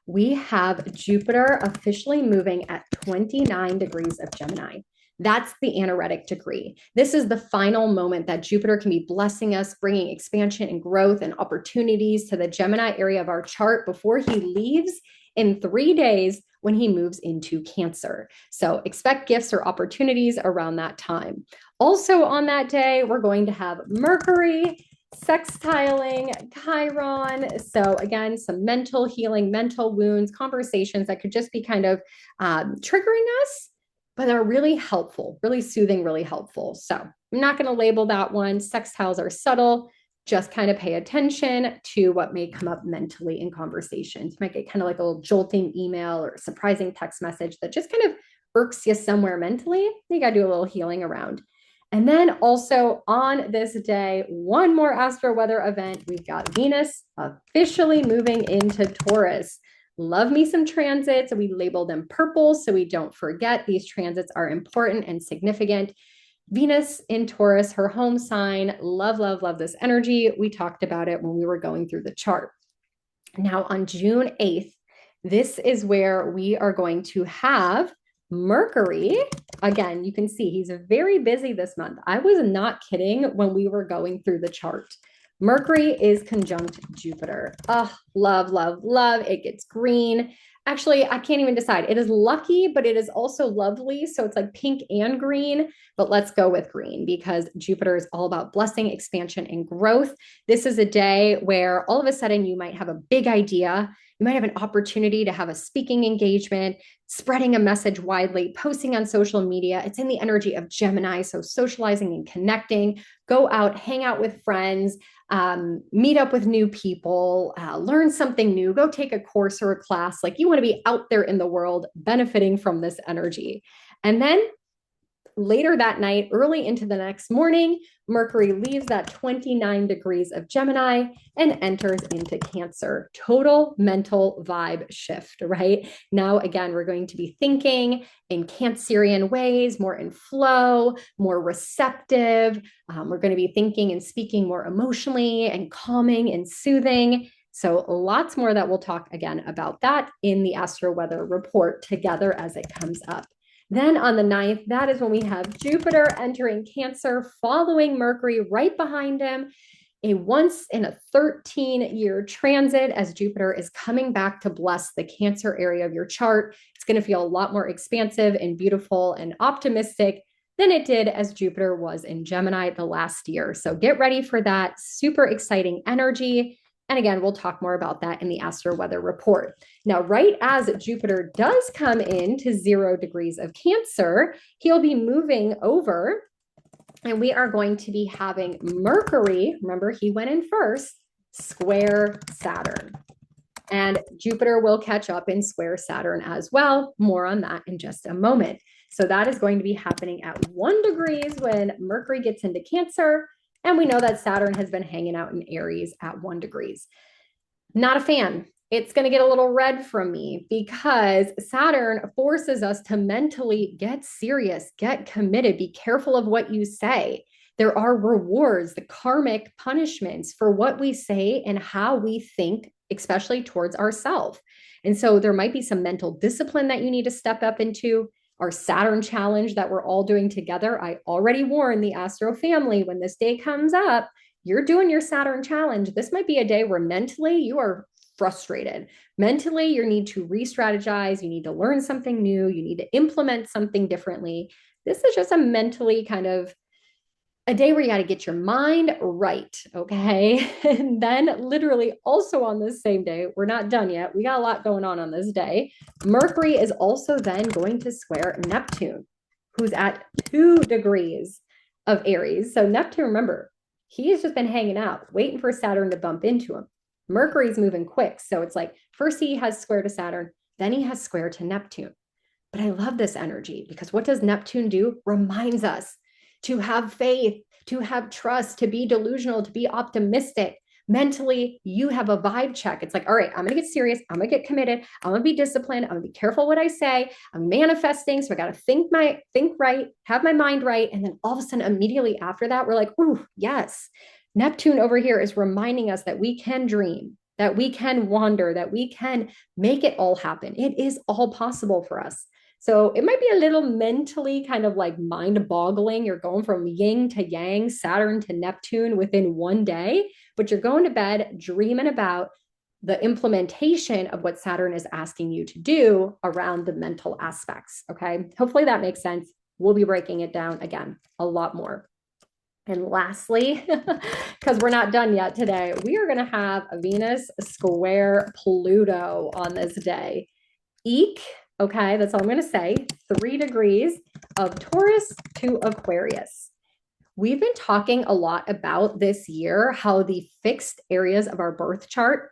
we have Jupiter officially moving at 29 degrees of Gemini. That's the anaretic degree. This is the final moment that Jupiter can be blessing us, bringing expansion and growth and opportunities to the Gemini area of our chart before he leaves in 3 days, when he moves into Cancer. So expect gifts or opportunities around that time. Also on that day, we're going to have Mercury sextiling Chiron. So again, some mental healing, mental wounds, conversations that could just be kind of triggering us, but are really helpful, really soothing, really helpful. So I'm not going to label that one. Sextiles are subtle. Just kind of pay attention to what may come up mentally in conversations. You might get kind of like a little jolting email or surprising text message that just kind of irks you somewhere mentally. You got to do a little healing around. And then also on this day, one more astro weather event. We've got Venus officially moving into Taurus. Love me some transits. We label them purple so we don't forget. These transits are important and significant. Venus in Taurus, her home sign. Love, love, love this energy. We talked about it when we were going through the chart. Now on June 8th, this is where we are going to have Mercury. Again, you can see he's very busy this month. I was not kidding when we were going through the chart. Mercury is conjunct Jupiter. Oh, love, love, love. It gets green. Actually, I can't even decide. It is lucky, but it is also lovely. So it's like pink and green, but let's go with green because Jupiter is all about blessing, expansion, and growth. This is a day where all of a sudden you might have a big idea. You might have an opportunity to have a speaking engagement, spreading a message widely, posting on social media. It's in the energy of Gemini. So socializing and connecting, go out, hang out with friends, meet up with new people, learn something new, go take a course or a class. Like you want to be out there in the world benefiting from this energy. And then later that night, early into the next morning, Mercury leaves that 29 degrees of Gemini and enters into Cancer. Total mental vibe shift, right? Now, again, we're going to be thinking in Cancerian ways, more in flow, more receptive. We're going to be thinking and speaking more emotionally and calming and soothing. So lots more that we'll talk again about that in the Astro Weather report together as it comes up. Then on the 9th, that is when we have Jupiter entering Cancer, following Mercury right behind him. A once in a 13-year transit as Jupiter is coming back to bless the Cancer area of your chart. It's going to feel a lot more expansive and beautiful and optimistic than it did as Jupiter was in Gemini the last year. So get ready for that. Super exciting energy. And again, we'll talk more about that in the Astro Weather report. Now, right as Jupiter does come into 0 degrees of Cancer, he'll be moving over and we are going to be having Mercury, remember he went in first, square Saturn. And Jupiter will catch up in square Saturn as well. More on that in just a moment. So that is going to be happening at 1 degrees when Mercury gets into Cancer. And we know that Saturn has been hanging out in Aries at 1 degrees. Not a fan. It's going to get a little red from me because Saturn forces us to mentally get serious, get committed, be careful of what you say. There are rewards, the karmic punishments for what we say and how we think, especially towards ourselves. And so there might be some mental discipline that you need to step up into. Our Saturn challenge that we're all doing together. I already warned the Astro family when this day comes up, you're doing your Saturn challenge. This might be a day where mentally you are frustrated. Mentally, you need to re-strategize. You need to learn something new. You need to implement something differently. This is just a mentally kind of a day where you got to get your mind right, okay? And then literally also on this same day, we're not done yet. We got a lot going on this day. Mercury is also then going to square Neptune, who's at 2 degrees of Aries. So Neptune, remember, he has just been hanging out, waiting for Saturn to bump into him. Mercury's moving quick. So it's like first he has square to Saturn, then he has square to Neptune. But I love this energy because what does Neptune do? Reminds us to have faith, to have trust, to be delusional, to be optimistic. Mentally, you have a vibe check. It's like, all right, I'm going to get serious. I'm going to get committed. I'm going to be disciplined. I'm going to be careful what I say. I'm manifesting. So I got to think right, have my mind right. And then all of a sudden, immediately after that, we're like, ooh, yes. Neptune over here is reminding us that we can dream, that we can wander, that we can make it all happen. It is all possible for us. So it might be a little mentally kind of like mind boggling. You're going from yin to yang, Saturn to Neptune within one day, but you're going to bed dreaming about the implementation of what Saturn is asking you to do around the mental aspects. Okay. Hopefully that makes sense. We'll be breaking it down again a lot more. And lastly, because we're not done yet today, we are going to have a Venus square Pluto on this day. Eek. Okay. That's all I'm going to say. 3 degrees of Taurus to Aquarius. We've been talking a lot about this year, how the fixed areas of our birth chart,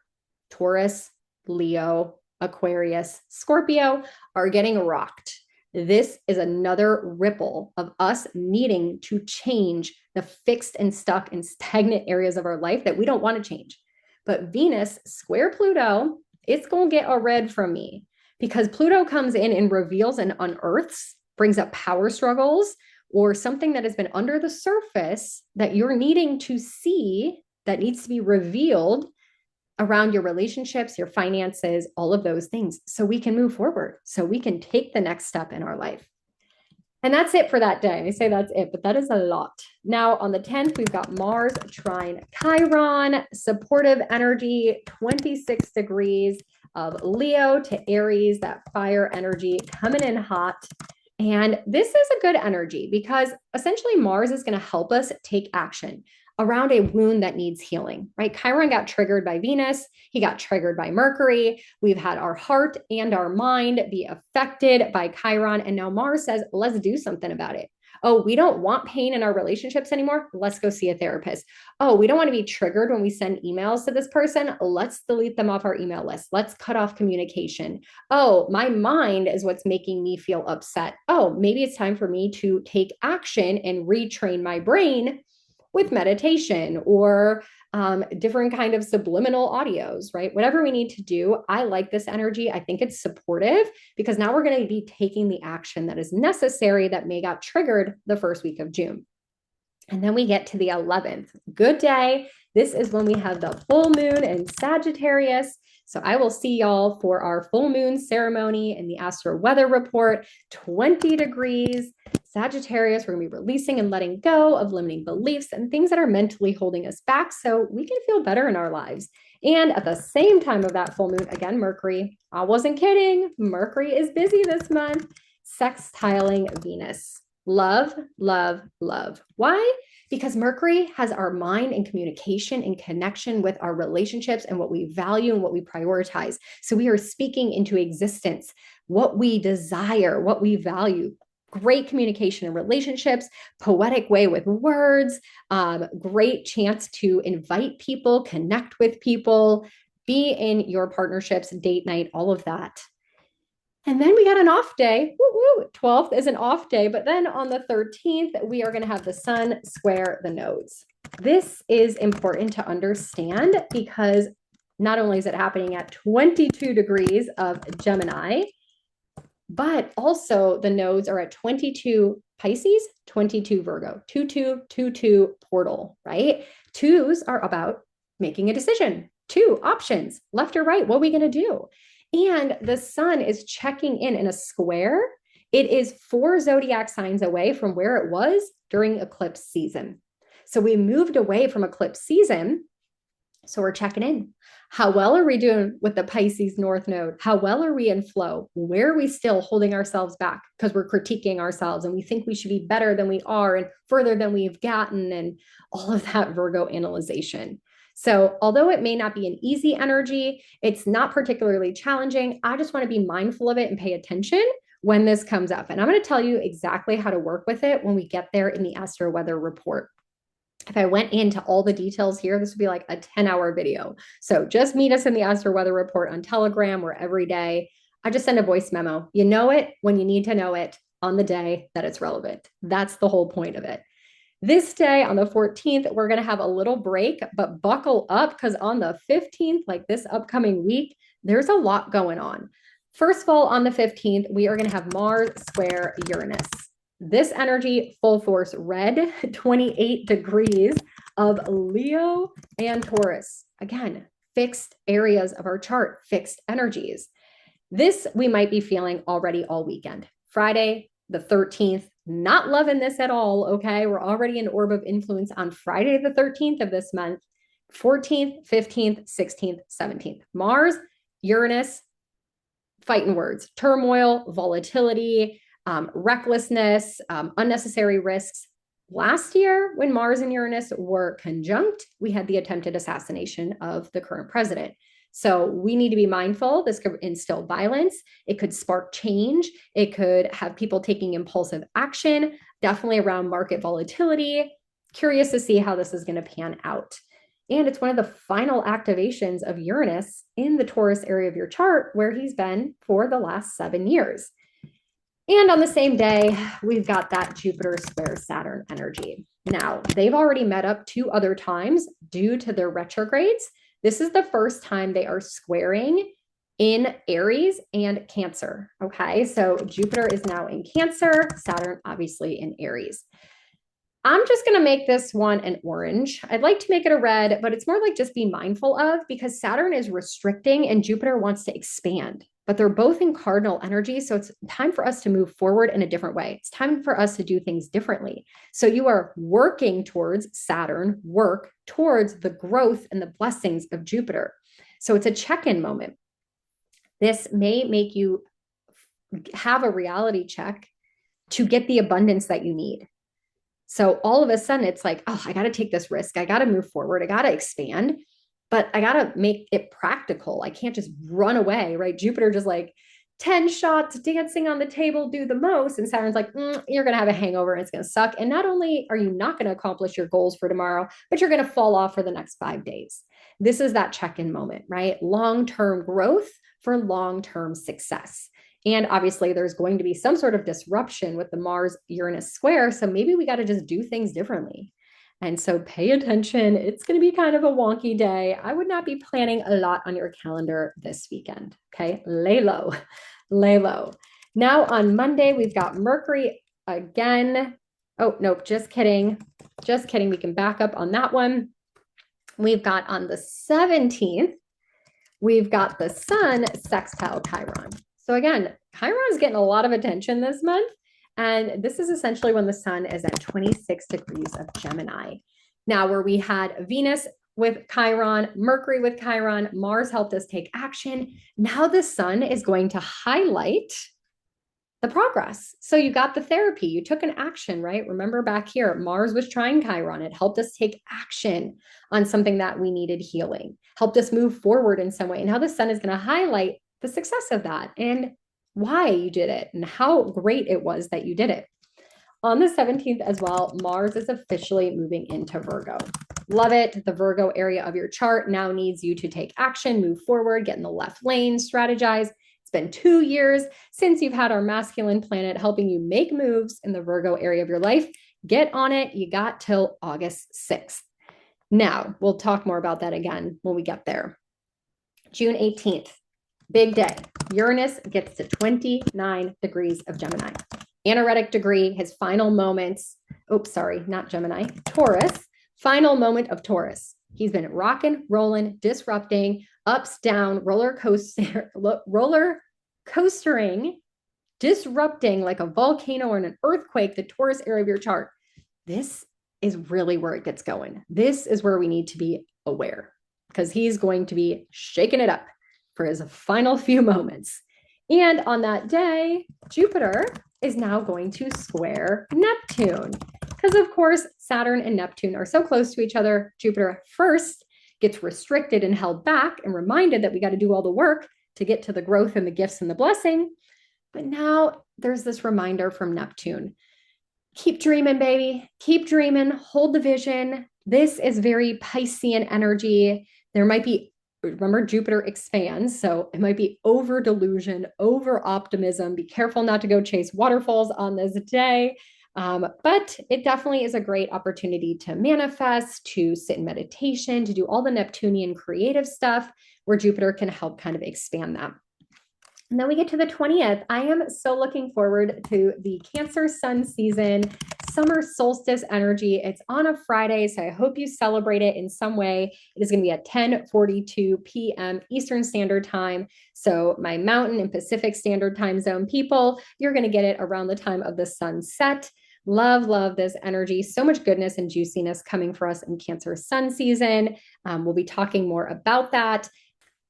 Taurus, Leo, Aquarius, Scorpio, are getting rocked. This is another ripple of us needing to change the fixed and stuck and stagnant areas of our life that we don't want to change. But Venus square Pluto, it's going to get a red from me because Pluto comes in and reveals and unearths, brings up power struggles or something that has been under the surface that you're needing to see that needs to be revealed around your relationships, your finances, all of those things, so we can move forward, so we can take the next step in our life. And that's it for that day. I say that's it, but that is a lot. Now on the 10th, we've got Mars trine Chiron, supportive energy, 26 degrees of Leo to Aries, that fire energy coming in hot. And this is a good energy because essentially Mars is going to help us take action around a wound that needs healing, right? Chiron got triggered by Venus. He got triggered by Mercury. We've had our heart and our mind be affected by Chiron. And now Mars says, let's do something about it. Oh, we don't want pain in our relationships anymore. Let's go see a therapist. Oh, we don't want to be triggered when we send emails to this person. Let's delete them off our email list. Let's cut off communication. Oh, my mind is what's making me feel upset. Oh, maybe it's time for me to take action and retrain my brain with meditation or different kind of subliminal audios, right? Whatever we need to do. I like this energy. I think it's supportive because now we're going to be taking the action that is necessary that may got triggered the first week of June. And then we get to the 11th. Good day. This is when we have the full moon in Sagittarius. So I will see y'all for our full moon ceremony in the Astro Weather Report, 20 degrees. Sagittarius, we're going to be releasing and letting go of limiting beliefs and things that are mentally holding us back so we can feel better in our lives. And at the same time of that full moon, again, Mercury, I wasn't kidding. Mercury is busy this month, sextiling Venus. Love, love, love. Why? Because Mercury has our mind and communication and connection with our relationships and what we value and what we prioritize. So we are speaking into existence what we desire, what we value. Great communication in relationships, poetic way with words, great chance to invite people, connect with people, be in your partnerships, date night, all of that. And then we got an off day. Woo-woo. 12th is an off day, but then on the 13th, we are going to have the sun square the nodes. This is important to understand because not only is it happening at 22 degrees of Gemini, but also the nodes are at 22 Pisces, 22 Virgo, 2222 portal, right? Twos are about making a decision. 2 options, left or right. What are we going to do? And the sun is checking in a square. It is 4 zodiac signs away from where it was during eclipse season. So we moved away from eclipse season. So we're checking in. How well are we doing with the Pisces North Node? How well are we in flow? Where are we still holding ourselves back because we're critiquing ourselves and we think we should be better than we are and further than we've gotten and all of that Virgo analyzation. So although it may not be an easy energy, it's not particularly challenging. I just want to be mindful of it and pay attention when this comes up. And I'm going to tell you exactly how to work with it when we get there in the Astro Weather Report. If I went into all the details here, this would be like a 10-hour video. So just meet us in the Astro Weather Report on Telegram, where every day I just send a voice memo. You know it when you need to know it on the day that it's relevant. That's the whole point of it. This day on the 14th, we're going to have a little break, but buckle up because on the 15th, like this upcoming week, there's a lot going on. First of all, on the 15th, we are going to have Mars square Uranus. This energy, full force red, 28 degrees of Leo and Taurus. Again, fixed areas of our chart, fixed energies. This we might be feeling already all weekend. Friday, the 13th, not loving this at all, okay? We're already in orb of influence on Friday, the 13th of this month. 14th, 15th, 16th, 17th. Mars, Uranus, fighting words, turmoil, volatility, recklessness, unnecessary risks. Last year, when Mars and Uranus were conjunct, we had the attempted assassination of the current president. So we need to be mindful. This could instill violence. It could spark change. It could have people taking impulsive action, definitely around market volatility. Curious to see how this is going to pan out. And it's one of the final activations of Uranus in the Taurus area of your chart, where he's been for the last 7 years. And on the same day, we've got that Jupiter square Saturn energy. Now, they've already met up 2 other times due to their retrogrades. This is the first time they are squaring in Aries and Cancer. Okay, so Jupiter is now in Cancer, Saturn obviously in Aries. I'm just going to make this one an orange. I'd like to make it a red, but it's more like just be mindful of, because Saturn is restricting and Jupiter wants to expand, but they're both in cardinal energy. So it's time for us to move forward in a different way. It's time for us to do things differently. So you are working towards Saturn, work towards the growth and the blessings of Jupiter. So it's a check-in moment. This may make you have a reality check to get the abundance that you need. So all of a sudden it's like, oh, I got to take this risk. I got to move forward. I got to expand, but I got to make it practical. I can't just run away, right? Jupiter just like 10 shots dancing on the table, do the most. And Saturn's like, you're going to have a hangover and it's going to suck. And not only are you not going to accomplish your goals for tomorrow, but you're going to fall off for the next 5 days. This is that check-in moment, right? Long-term growth for long-term success. And obviously there's going to be some sort of disruption with the Mars-Uranus square. So maybe we got to just do things differently. And so pay attention. It's going to be kind of a wonky day. I would not be planning a lot on your calendar this weekend. Okay. Lay low, lay low. Now on Monday, we've got Mercury again. Oh, nope. Just kidding. Just kidding. We can back up on that one. We've got on the 17th, we've got the Sun sextile Chiron. So again, Chiron is getting a lot of attention this month. And this is essentially when the Sun is at 26 degrees of Gemini. Now, where we had Venus with Chiron, Mercury with Chiron, Mars helped us take action. Now the Sun is going to highlight the progress. So you got the therapy, you took an action, right? Remember back here, Mars was trying Chiron. It helped us take action on something that we needed healing, helped us move forward in some way. And now the Sun is going to highlight the success of that and why you did it and how great it was that you did it. On the 17th as well, Mars is officially moving into Virgo. Love it. The Virgo area of your chart now needs you to take action, move forward, get in the left lane, strategize. It's been 2 years since you've had our masculine planet helping you make moves in the Virgo area of your life. Get on it. You got till August 6th. Now, we'll talk more about that again when we get there. June 18th. Big day. Uranus gets to 29 degrees of Gemini. Anaretic degree, his final moments. Oops, sorry, not Gemini. Taurus. Final moment of Taurus. He's been rocking, rolling, disrupting, ups, down, roller coastering, disrupting like a volcano or an earthquake, the Taurus area of your chart. This is really where it gets going. This is where we need to be aware, because he's going to be shaking it up for his final few moments. And on that day, Jupiter is now going to square Neptune, because of course, Saturn and Neptune are so close to each other. Jupiter first gets restricted and held back and reminded that we got to do all the work to get to the growth and the gifts and the blessing. But now there's this reminder from Neptune. Keep dreaming, baby. Keep dreaming. Hold the vision. This is very Piscean energy. There might be, remember, Jupiter expands, so it might be over delusion, over optimism. Be careful not to go chase waterfalls on this day. But it definitely is a great opportunity to manifest, to sit in meditation, to do all the Neptunian creative stuff where Jupiter can help kind of expand that. And then we get to the 20th. I am so looking forward to the Cancer Sun season, summer solstice energy. It's on a Friday, so I hope you celebrate it in some way. It is going to be at 10:42 p.m. Eastern Standard Time. So my Mountain and Pacific Standard Time Zone people, you're going to get it around the time of the sunset. Love, love this energy. So much goodness and juiciness coming for us in Cancer sun season. We'll be talking more about that.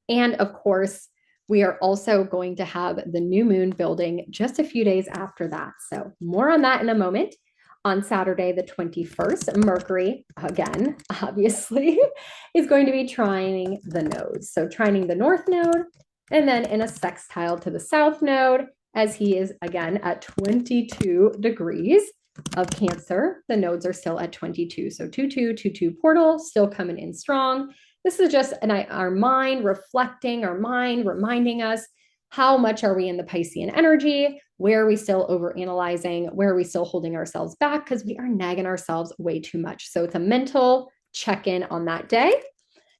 And of course, we are also going to have the new moon building just a few days after that. So more on that in a moment. On Saturday, the 21st, Mercury, again, obviously, is going to be trining the nodes. So trining the north node, and then in a sextile to the south node, as he is again at 22 degrees of Cancer. The nodes are still at 22. So 2222 portal still coming in strong. This is just our mind reflecting, our mind reminding us how much are we in the Piscean energy? Where are we still overanalyzing? Where are we still holding ourselves back? Because we are nagging ourselves way too much. So it's a mental check-in on that day.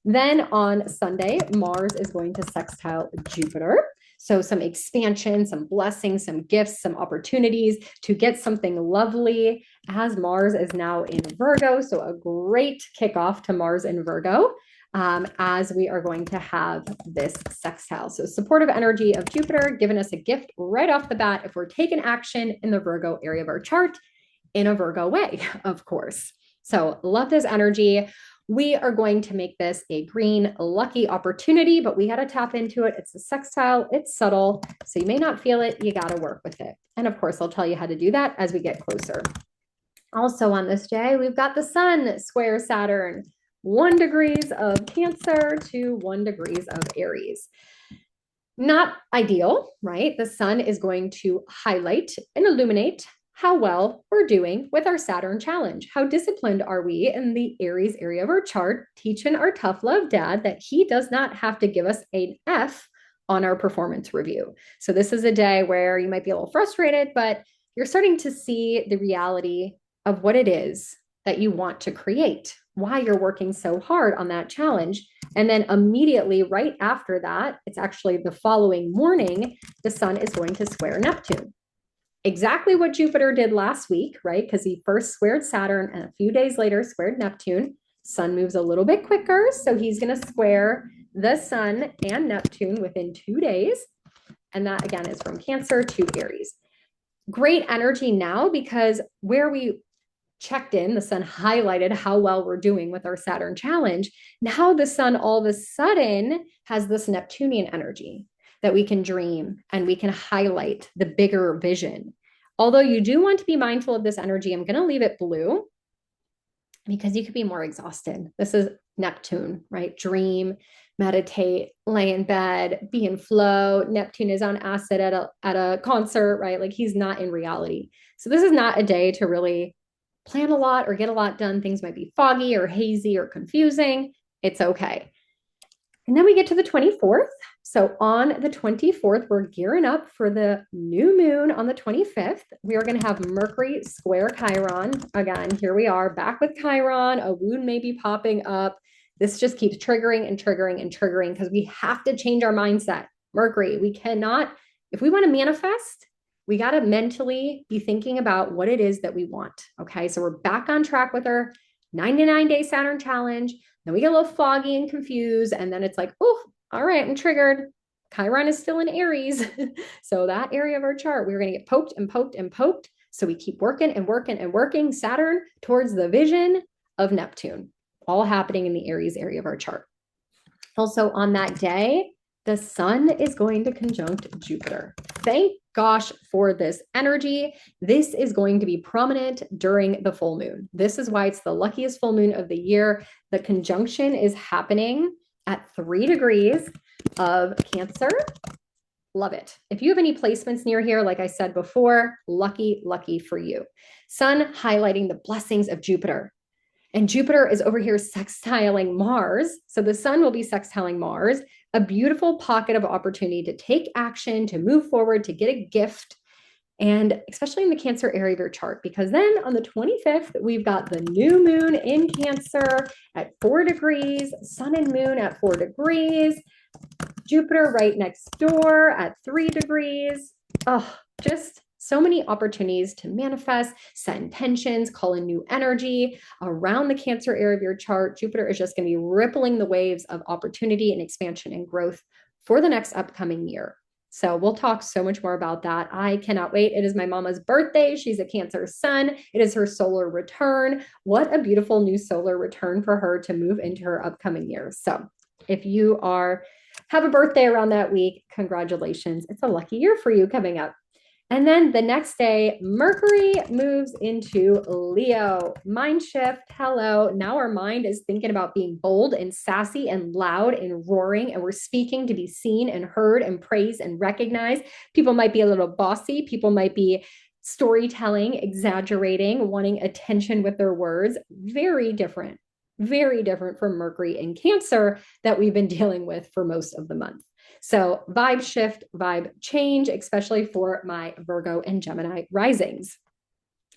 Then on Sunday, Mars is going to sextile Jupiter. So some expansion, some blessings, some gifts, some opportunities to get something lovely as Mars is now in Virgo. So a great kickoff to Mars in Virgo. As we are going to have this sextile. So supportive energy of Jupiter giving us a gift right off the bat if we're taking action in the Virgo area of our chart in a Virgo way, of course. So love this energy. We are going to make this a green lucky opportunity, but we got to tap into it. It's a sextile, it's subtle, so you may not feel it. You got to work with it. And of course, I'll tell you how to do that as we get closer. Also on this day, we've got the sun square Saturn. 1 degrees of Cancer to 1 degrees of Aries. Not ideal, right? The sun is going to highlight and illuminate how well we're doing with our Saturn challenge. How disciplined are we in the Aries area of our chart, teaching our tough love dad that he does not have to give us an F on our performance review. So this is a day where you might be a little frustrated, but you're starting to see the reality of what it is that you want to create, why you're working so hard on that challenge. And then immediately right after that, it's actually the following morning, the sun is going to square Neptune. Exactly what Jupiter did last week, right? Because he first squared Saturn and a few days later squared Neptune. Sun moves a little bit quicker, so he's going to square the sun and Neptune within 2 days. And that again is from Cancer to Aries. Great energy now because where we checked in, the sun highlighted how well we're doing with our Saturn challenge. Now the sun all of a sudden has this Neptunian energy that we can dream and we can highlight the bigger vision. Although you do want to be mindful of this energy, I'm going to leave it blue because you could be more exhausted. This is Neptune, right? Dream, meditate, lay in bed, be in flow. Neptune is on acid at a concert, right? Like he's not in reality. So this is not a day to really plan a lot or get a lot done. Things might be foggy or hazy or confusing. It's okay. And then we get to the 24th. So on the 24th, we're gearing up for the new moon on the 25th. We are going to have Mercury square Chiron. Again, here we are back with Chiron. A wound may be popping up. This just keeps triggering and triggering and triggering because we have to change our mindset. Mercury, we cannot, if we want to manifest, we got to mentally be thinking about what it is that we want. Okay. So we're back on track with our 99-day Saturn challenge. Then we get a little foggy and confused. And then it's like, oh, all right, I'm triggered. Chiron is still in Aries. So that area of our chart, we're going to get poked and poked and poked. So we keep working and working and working Saturn towards the vision of Neptune, all happening in the Aries area of our chart. Also on that day, the sun is going to conjunct Jupiter. Thank gosh for this energy. This is going to be prominent during the full moon. This is why it's the luckiest full moon of the year. The conjunction is happening at 3 degrees of Cancer. Love it. If you have any placements near here, like I said before, lucky, lucky for you. Sun highlighting the blessings of Jupiter. And Jupiter is over here sextiling Mars. So the sun will be sextiling Mars, a beautiful pocket of opportunity to take action, to move forward, to get a gift. And especially in the Cancer area of your chart, because then on the 25th, we've got the new moon in Cancer at 4 degrees, sun and moon at 4 degrees, Jupiter right next door at 3 degrees. Oh, just so many opportunities to manifest, set intentions, call in new energy around the Cancer area of your chart. Jupiter is just going to be rippling the waves of opportunity and expansion and growth for the next upcoming year. So we'll talk so much more about that. I cannot wait. It is my mama's birthday. She's a Cancer sun. It is her solar return. What a beautiful new solar return for her to move into her upcoming year. So if you have a birthday around that week, congratulations. It's a lucky year for you coming up. And then the next day, Mercury moves into Leo. Mind shift. Hello. Now our mind is thinking about being bold and sassy and loud and roaring, and we're speaking to be seen and heard and praised and recognized. People might be a little bossy. People might be storytelling, exaggerating, wanting attention with their words. Very different from Mercury in Cancer that we've been dealing with for most of the month. So vibe shift, vibe change, especially for my Virgo and Gemini risings.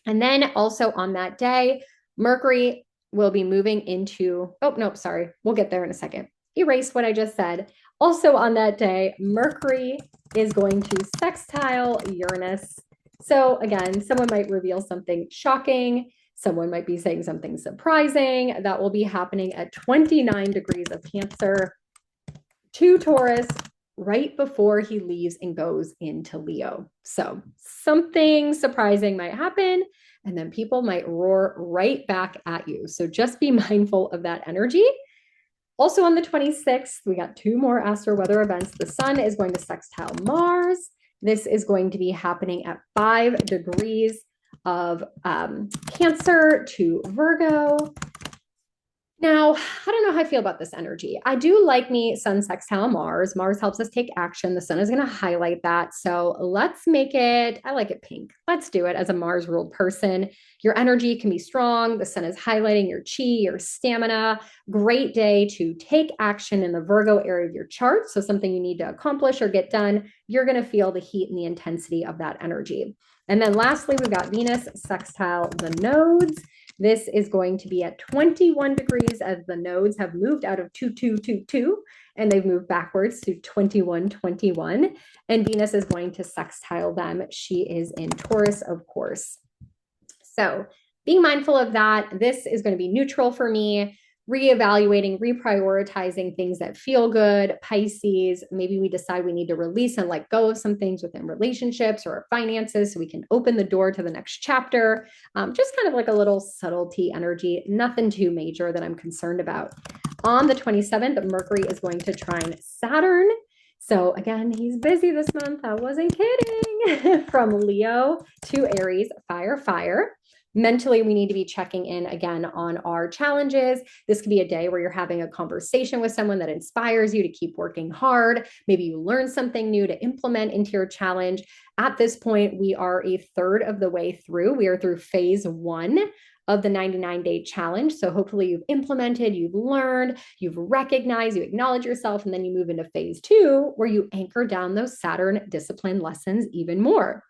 And then also on that day, Mercury will be moving into, oh, no, sorry. We'll get there in a second. Erase what I just said. Also on that day, Mercury is going to sextile Uranus. So again, someone might reveal something shocking. Someone might be saying something surprising. That will be happening at 29 degrees of Cancer to Taurus right before he leaves and goes into Leo. So something surprising might happen, and then people might roar right back at you. So just be mindful of that energy. Also on the 26th, we got two more astro weather events. The sun is going to sextile Mars. This is going to be happening at 5 degrees of Cancer to Virgo. Now, I don't know how I feel about this energy. I do like me sun sextile Mars. Mars helps us take action. The sun is going to highlight that. So let's make it, I like it pink. Let's do it as a Mars ruled person. Your energy can be strong. The sun is highlighting your chi, your stamina. Great day to take action in the Virgo area of your chart. So something you need to accomplish or get done, you're going to feel the heat and the intensity of that energy. And then lastly, we've got Venus sextile the nodes. This is going to be at 21 degrees as the nodes have moved out of 2222 and they've moved backwards to 2121. And Venus is going to sextile them. She is in Taurus, of course. So being mindful of that, this is going to be neutral for me. Reevaluating, reprioritizing things that feel good. Pisces, maybe we decide we need to release and let go of some things within relationships or our finances so we can open the door to the next chapter. Just kind of like a little subtlety energy, nothing too major that I'm concerned about. On the 27th, Mercury is going to trine Saturn. So again, he's busy this month. I wasn't kidding. From Leo to Aries, fire, fire. Mentally, we need to be checking in again on our challenges. This could be a day where you're having a conversation with someone that inspires you to keep working hard. Maybe you learn something new to implement into your challenge. At this point, we are a third of the way through. We are through phase 1 of the 99-day challenge. So hopefully you've implemented, you've learned, you've recognized, you acknowledge yourself, and then you move into phase 2 where you anchor down those Saturn discipline lessons even more.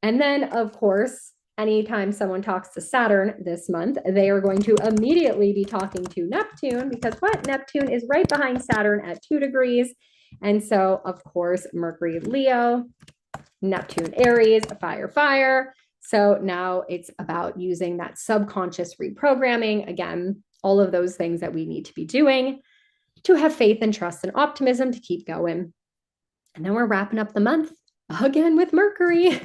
And then, of course, anytime someone talks to Saturn this month, they are going to immediately be talking to Neptune because what? Neptune is right behind Saturn at 2 degrees. And so, of course, Mercury, Leo, Neptune, Aries, fire, fire. So now it's about using that subconscious reprogramming. Again, all of those things that we need to be doing to have faith and trust and optimism to keep going. And then we're wrapping up the month again with Mercury.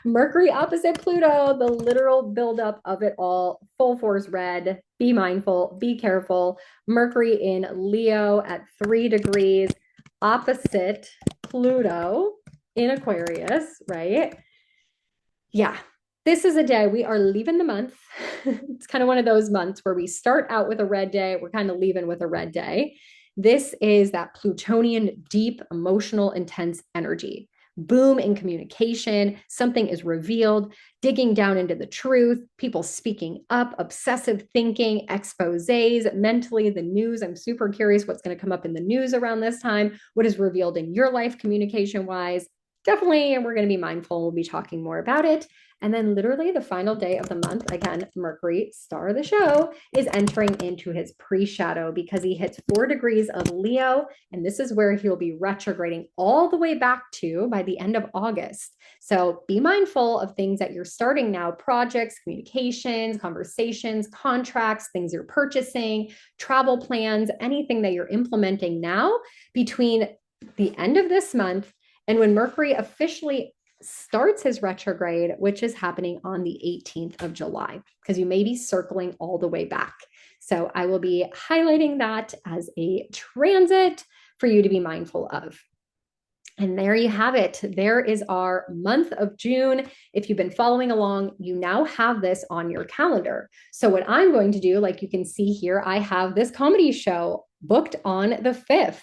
Mercury opposite Pluto, the literal buildup of it all, full force red. Be mindful, be careful. Mercury in Leo at 3 degrees, opposite Pluto in Aquarius, right? Yeah, this is a day we are leaving the month. It's kind of one of those months where we start out with a red day. We're kind of leaving with a red day. This is that Plutonian, deep, emotional, intense energy. Boom in communication, something is revealed, digging down into the truth, people speaking up, obsessive thinking, exposés, mentally, the news. I'm super curious what's going to come up in the news around this time, what is revealed in your life communication-wise. Definitely, and we're going to be mindful. We'll be talking more about it. And then literally the final day of the month, again, Mercury, star of the show, is entering into his pre-shadow because he hits 4 degrees of Leo. And this is where he'll be retrograding all the way back to by the end of August. So be mindful of things that you're starting now, projects, communications, conversations, contracts, things you're purchasing, travel plans, anything that you're implementing now between the end of this month and when Mercury officially starts his retrograde, which is happening on the 18th of July, because you may be circling all the way back. So I will be highlighting that as a transit for you to be mindful of. And there you have it. There is our month of June. If you've been following along, you now have this on your calendar. So what I'm going to do, like you can see here, I have this comedy show booked on the 5th.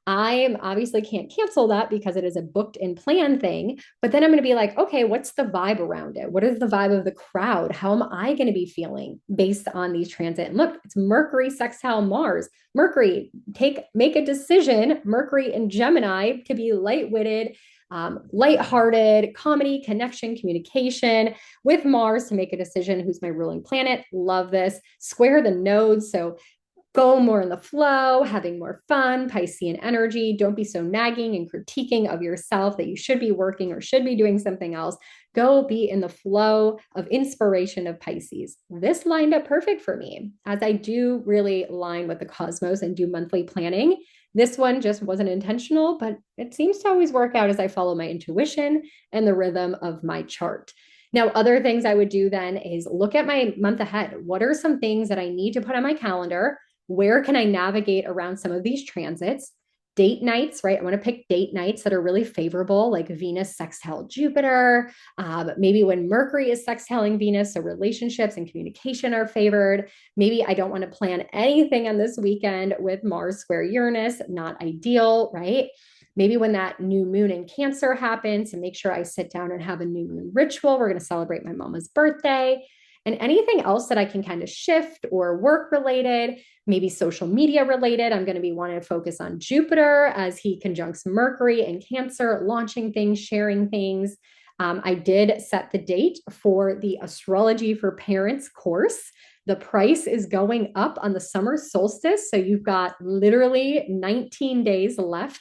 I obviously can't cancel that because it is a booked and planned thing. But then I'm going to be like, okay, what's the vibe around it? What is the vibe of the crowd? How am I going to be feeling based on these transit? And look, it's Mercury sextile Mars. Mercury, make a decision. Mercury and Gemini to be light-witted, lighthearted, comedy, connection, communication with Mars to make a decision. Who's my ruling planet? Love this. Square the nodes. So go more in the flow, having more fun, Piscean energy. Don't be so nagging and critiquing of yourself that you should be working or should be doing something else. Go be in the flow of inspiration of Pisces. This lined up perfect for me, as I do really line with the cosmos and do monthly planning. This one just wasn't intentional, but it seems to always work out as I follow my intuition and the rhythm of my chart. Now, other things I would do then is look at my month ahead. What are some things that I need to put on my calendar? Where can I navigate around some of these transits? Date nights, right? I want to pick date nights that are really favorable, like Venus sextile Jupiter, maybe when Mercury is sextiling Venus, so relationships and communication are favored. Maybe I don't want to plan anything on this weekend with Mars square Uranus, not ideal, right? Maybe when that new moon in Cancer happens, and make sure I sit down and have a new moon ritual. We're going to celebrate my mama's birthday. And anything else that I can kind of shift or work related, maybe social media related. I'm going to be wanting to focus on Jupiter as he conjuncts Mercury in Cancer, launching things, sharing things. I did set the date for the Astrology for Parents course. The price is going up on the summer solstice. So you've got literally 19 days left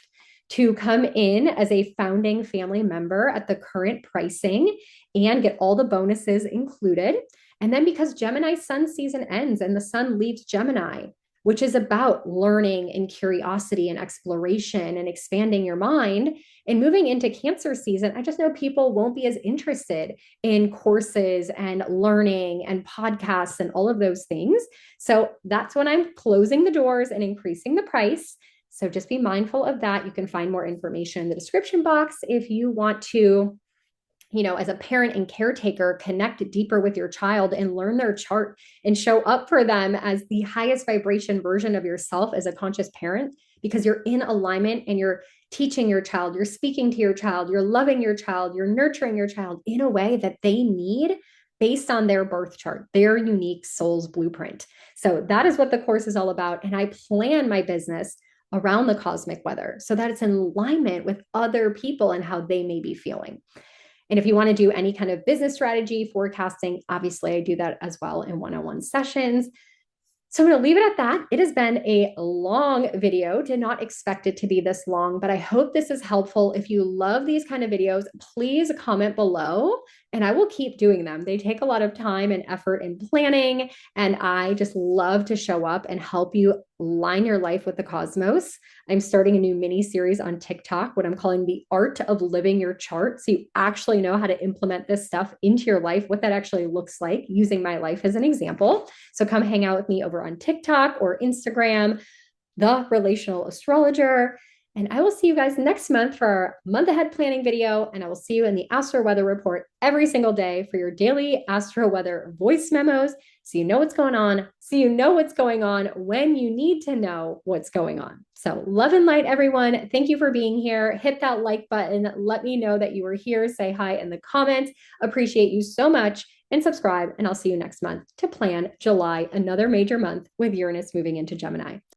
to come in as a founding family member at the current pricing and get all the bonuses included. And then because Gemini sun season ends and the sun leaves Gemini, which is about learning and curiosity and exploration and expanding your mind, and moving into Cancer season, I just know people won't be as interested in courses and learning and podcasts and all of those things. So that's when I'm closing the doors and increasing the price. So just be mindful of that. You can find more information in the description box if you want to, as a parent and caretaker, connect deeper with your child and learn their chart and show up for them as the highest vibration version of yourself as a conscious parent, because you're in alignment and you're teaching your child, you're speaking to your child, you're loving your child, you're nurturing your child in a way that they need based on their birth chart, their unique soul's blueprint. So that is what the course is all about. And I plan my business around the cosmic weather so that it's in alignment with other people and how they may be feeling. And if you want to do any kind of business strategy forecasting, obviously I do that as well in one-on-one sessions. So I'm going to leave it at that. It has been a long video. Did not expect it to be this long, but I hope this is helpful. If you love these kind of videos, please comment below and I will keep doing them. They take a lot of time and effort and planning, and I just love to show up and help you line your life with the cosmos. I'm starting a new mini series on TikTok, what I'm calling the art of living your chart. So you actually know how to implement this stuff into your life, what that actually looks like, using my life as an example. So come hang out with me over on TikTok or Instagram, The Relational Astrologer. And I will see you guys next month for our month ahead planning video. And I will see you in the Astro Weather Report every single day for your daily Astro Weather voice memos. So you know what's going on. So you know what's going on when you need to know what's going on. So love and light, everyone. Thank you for being here. Hit that like button. Let me know that you were here. Say hi in the comments. Appreciate you so much. And subscribe. And I'll see you next month to plan July, another major month with Uranus moving into Gemini.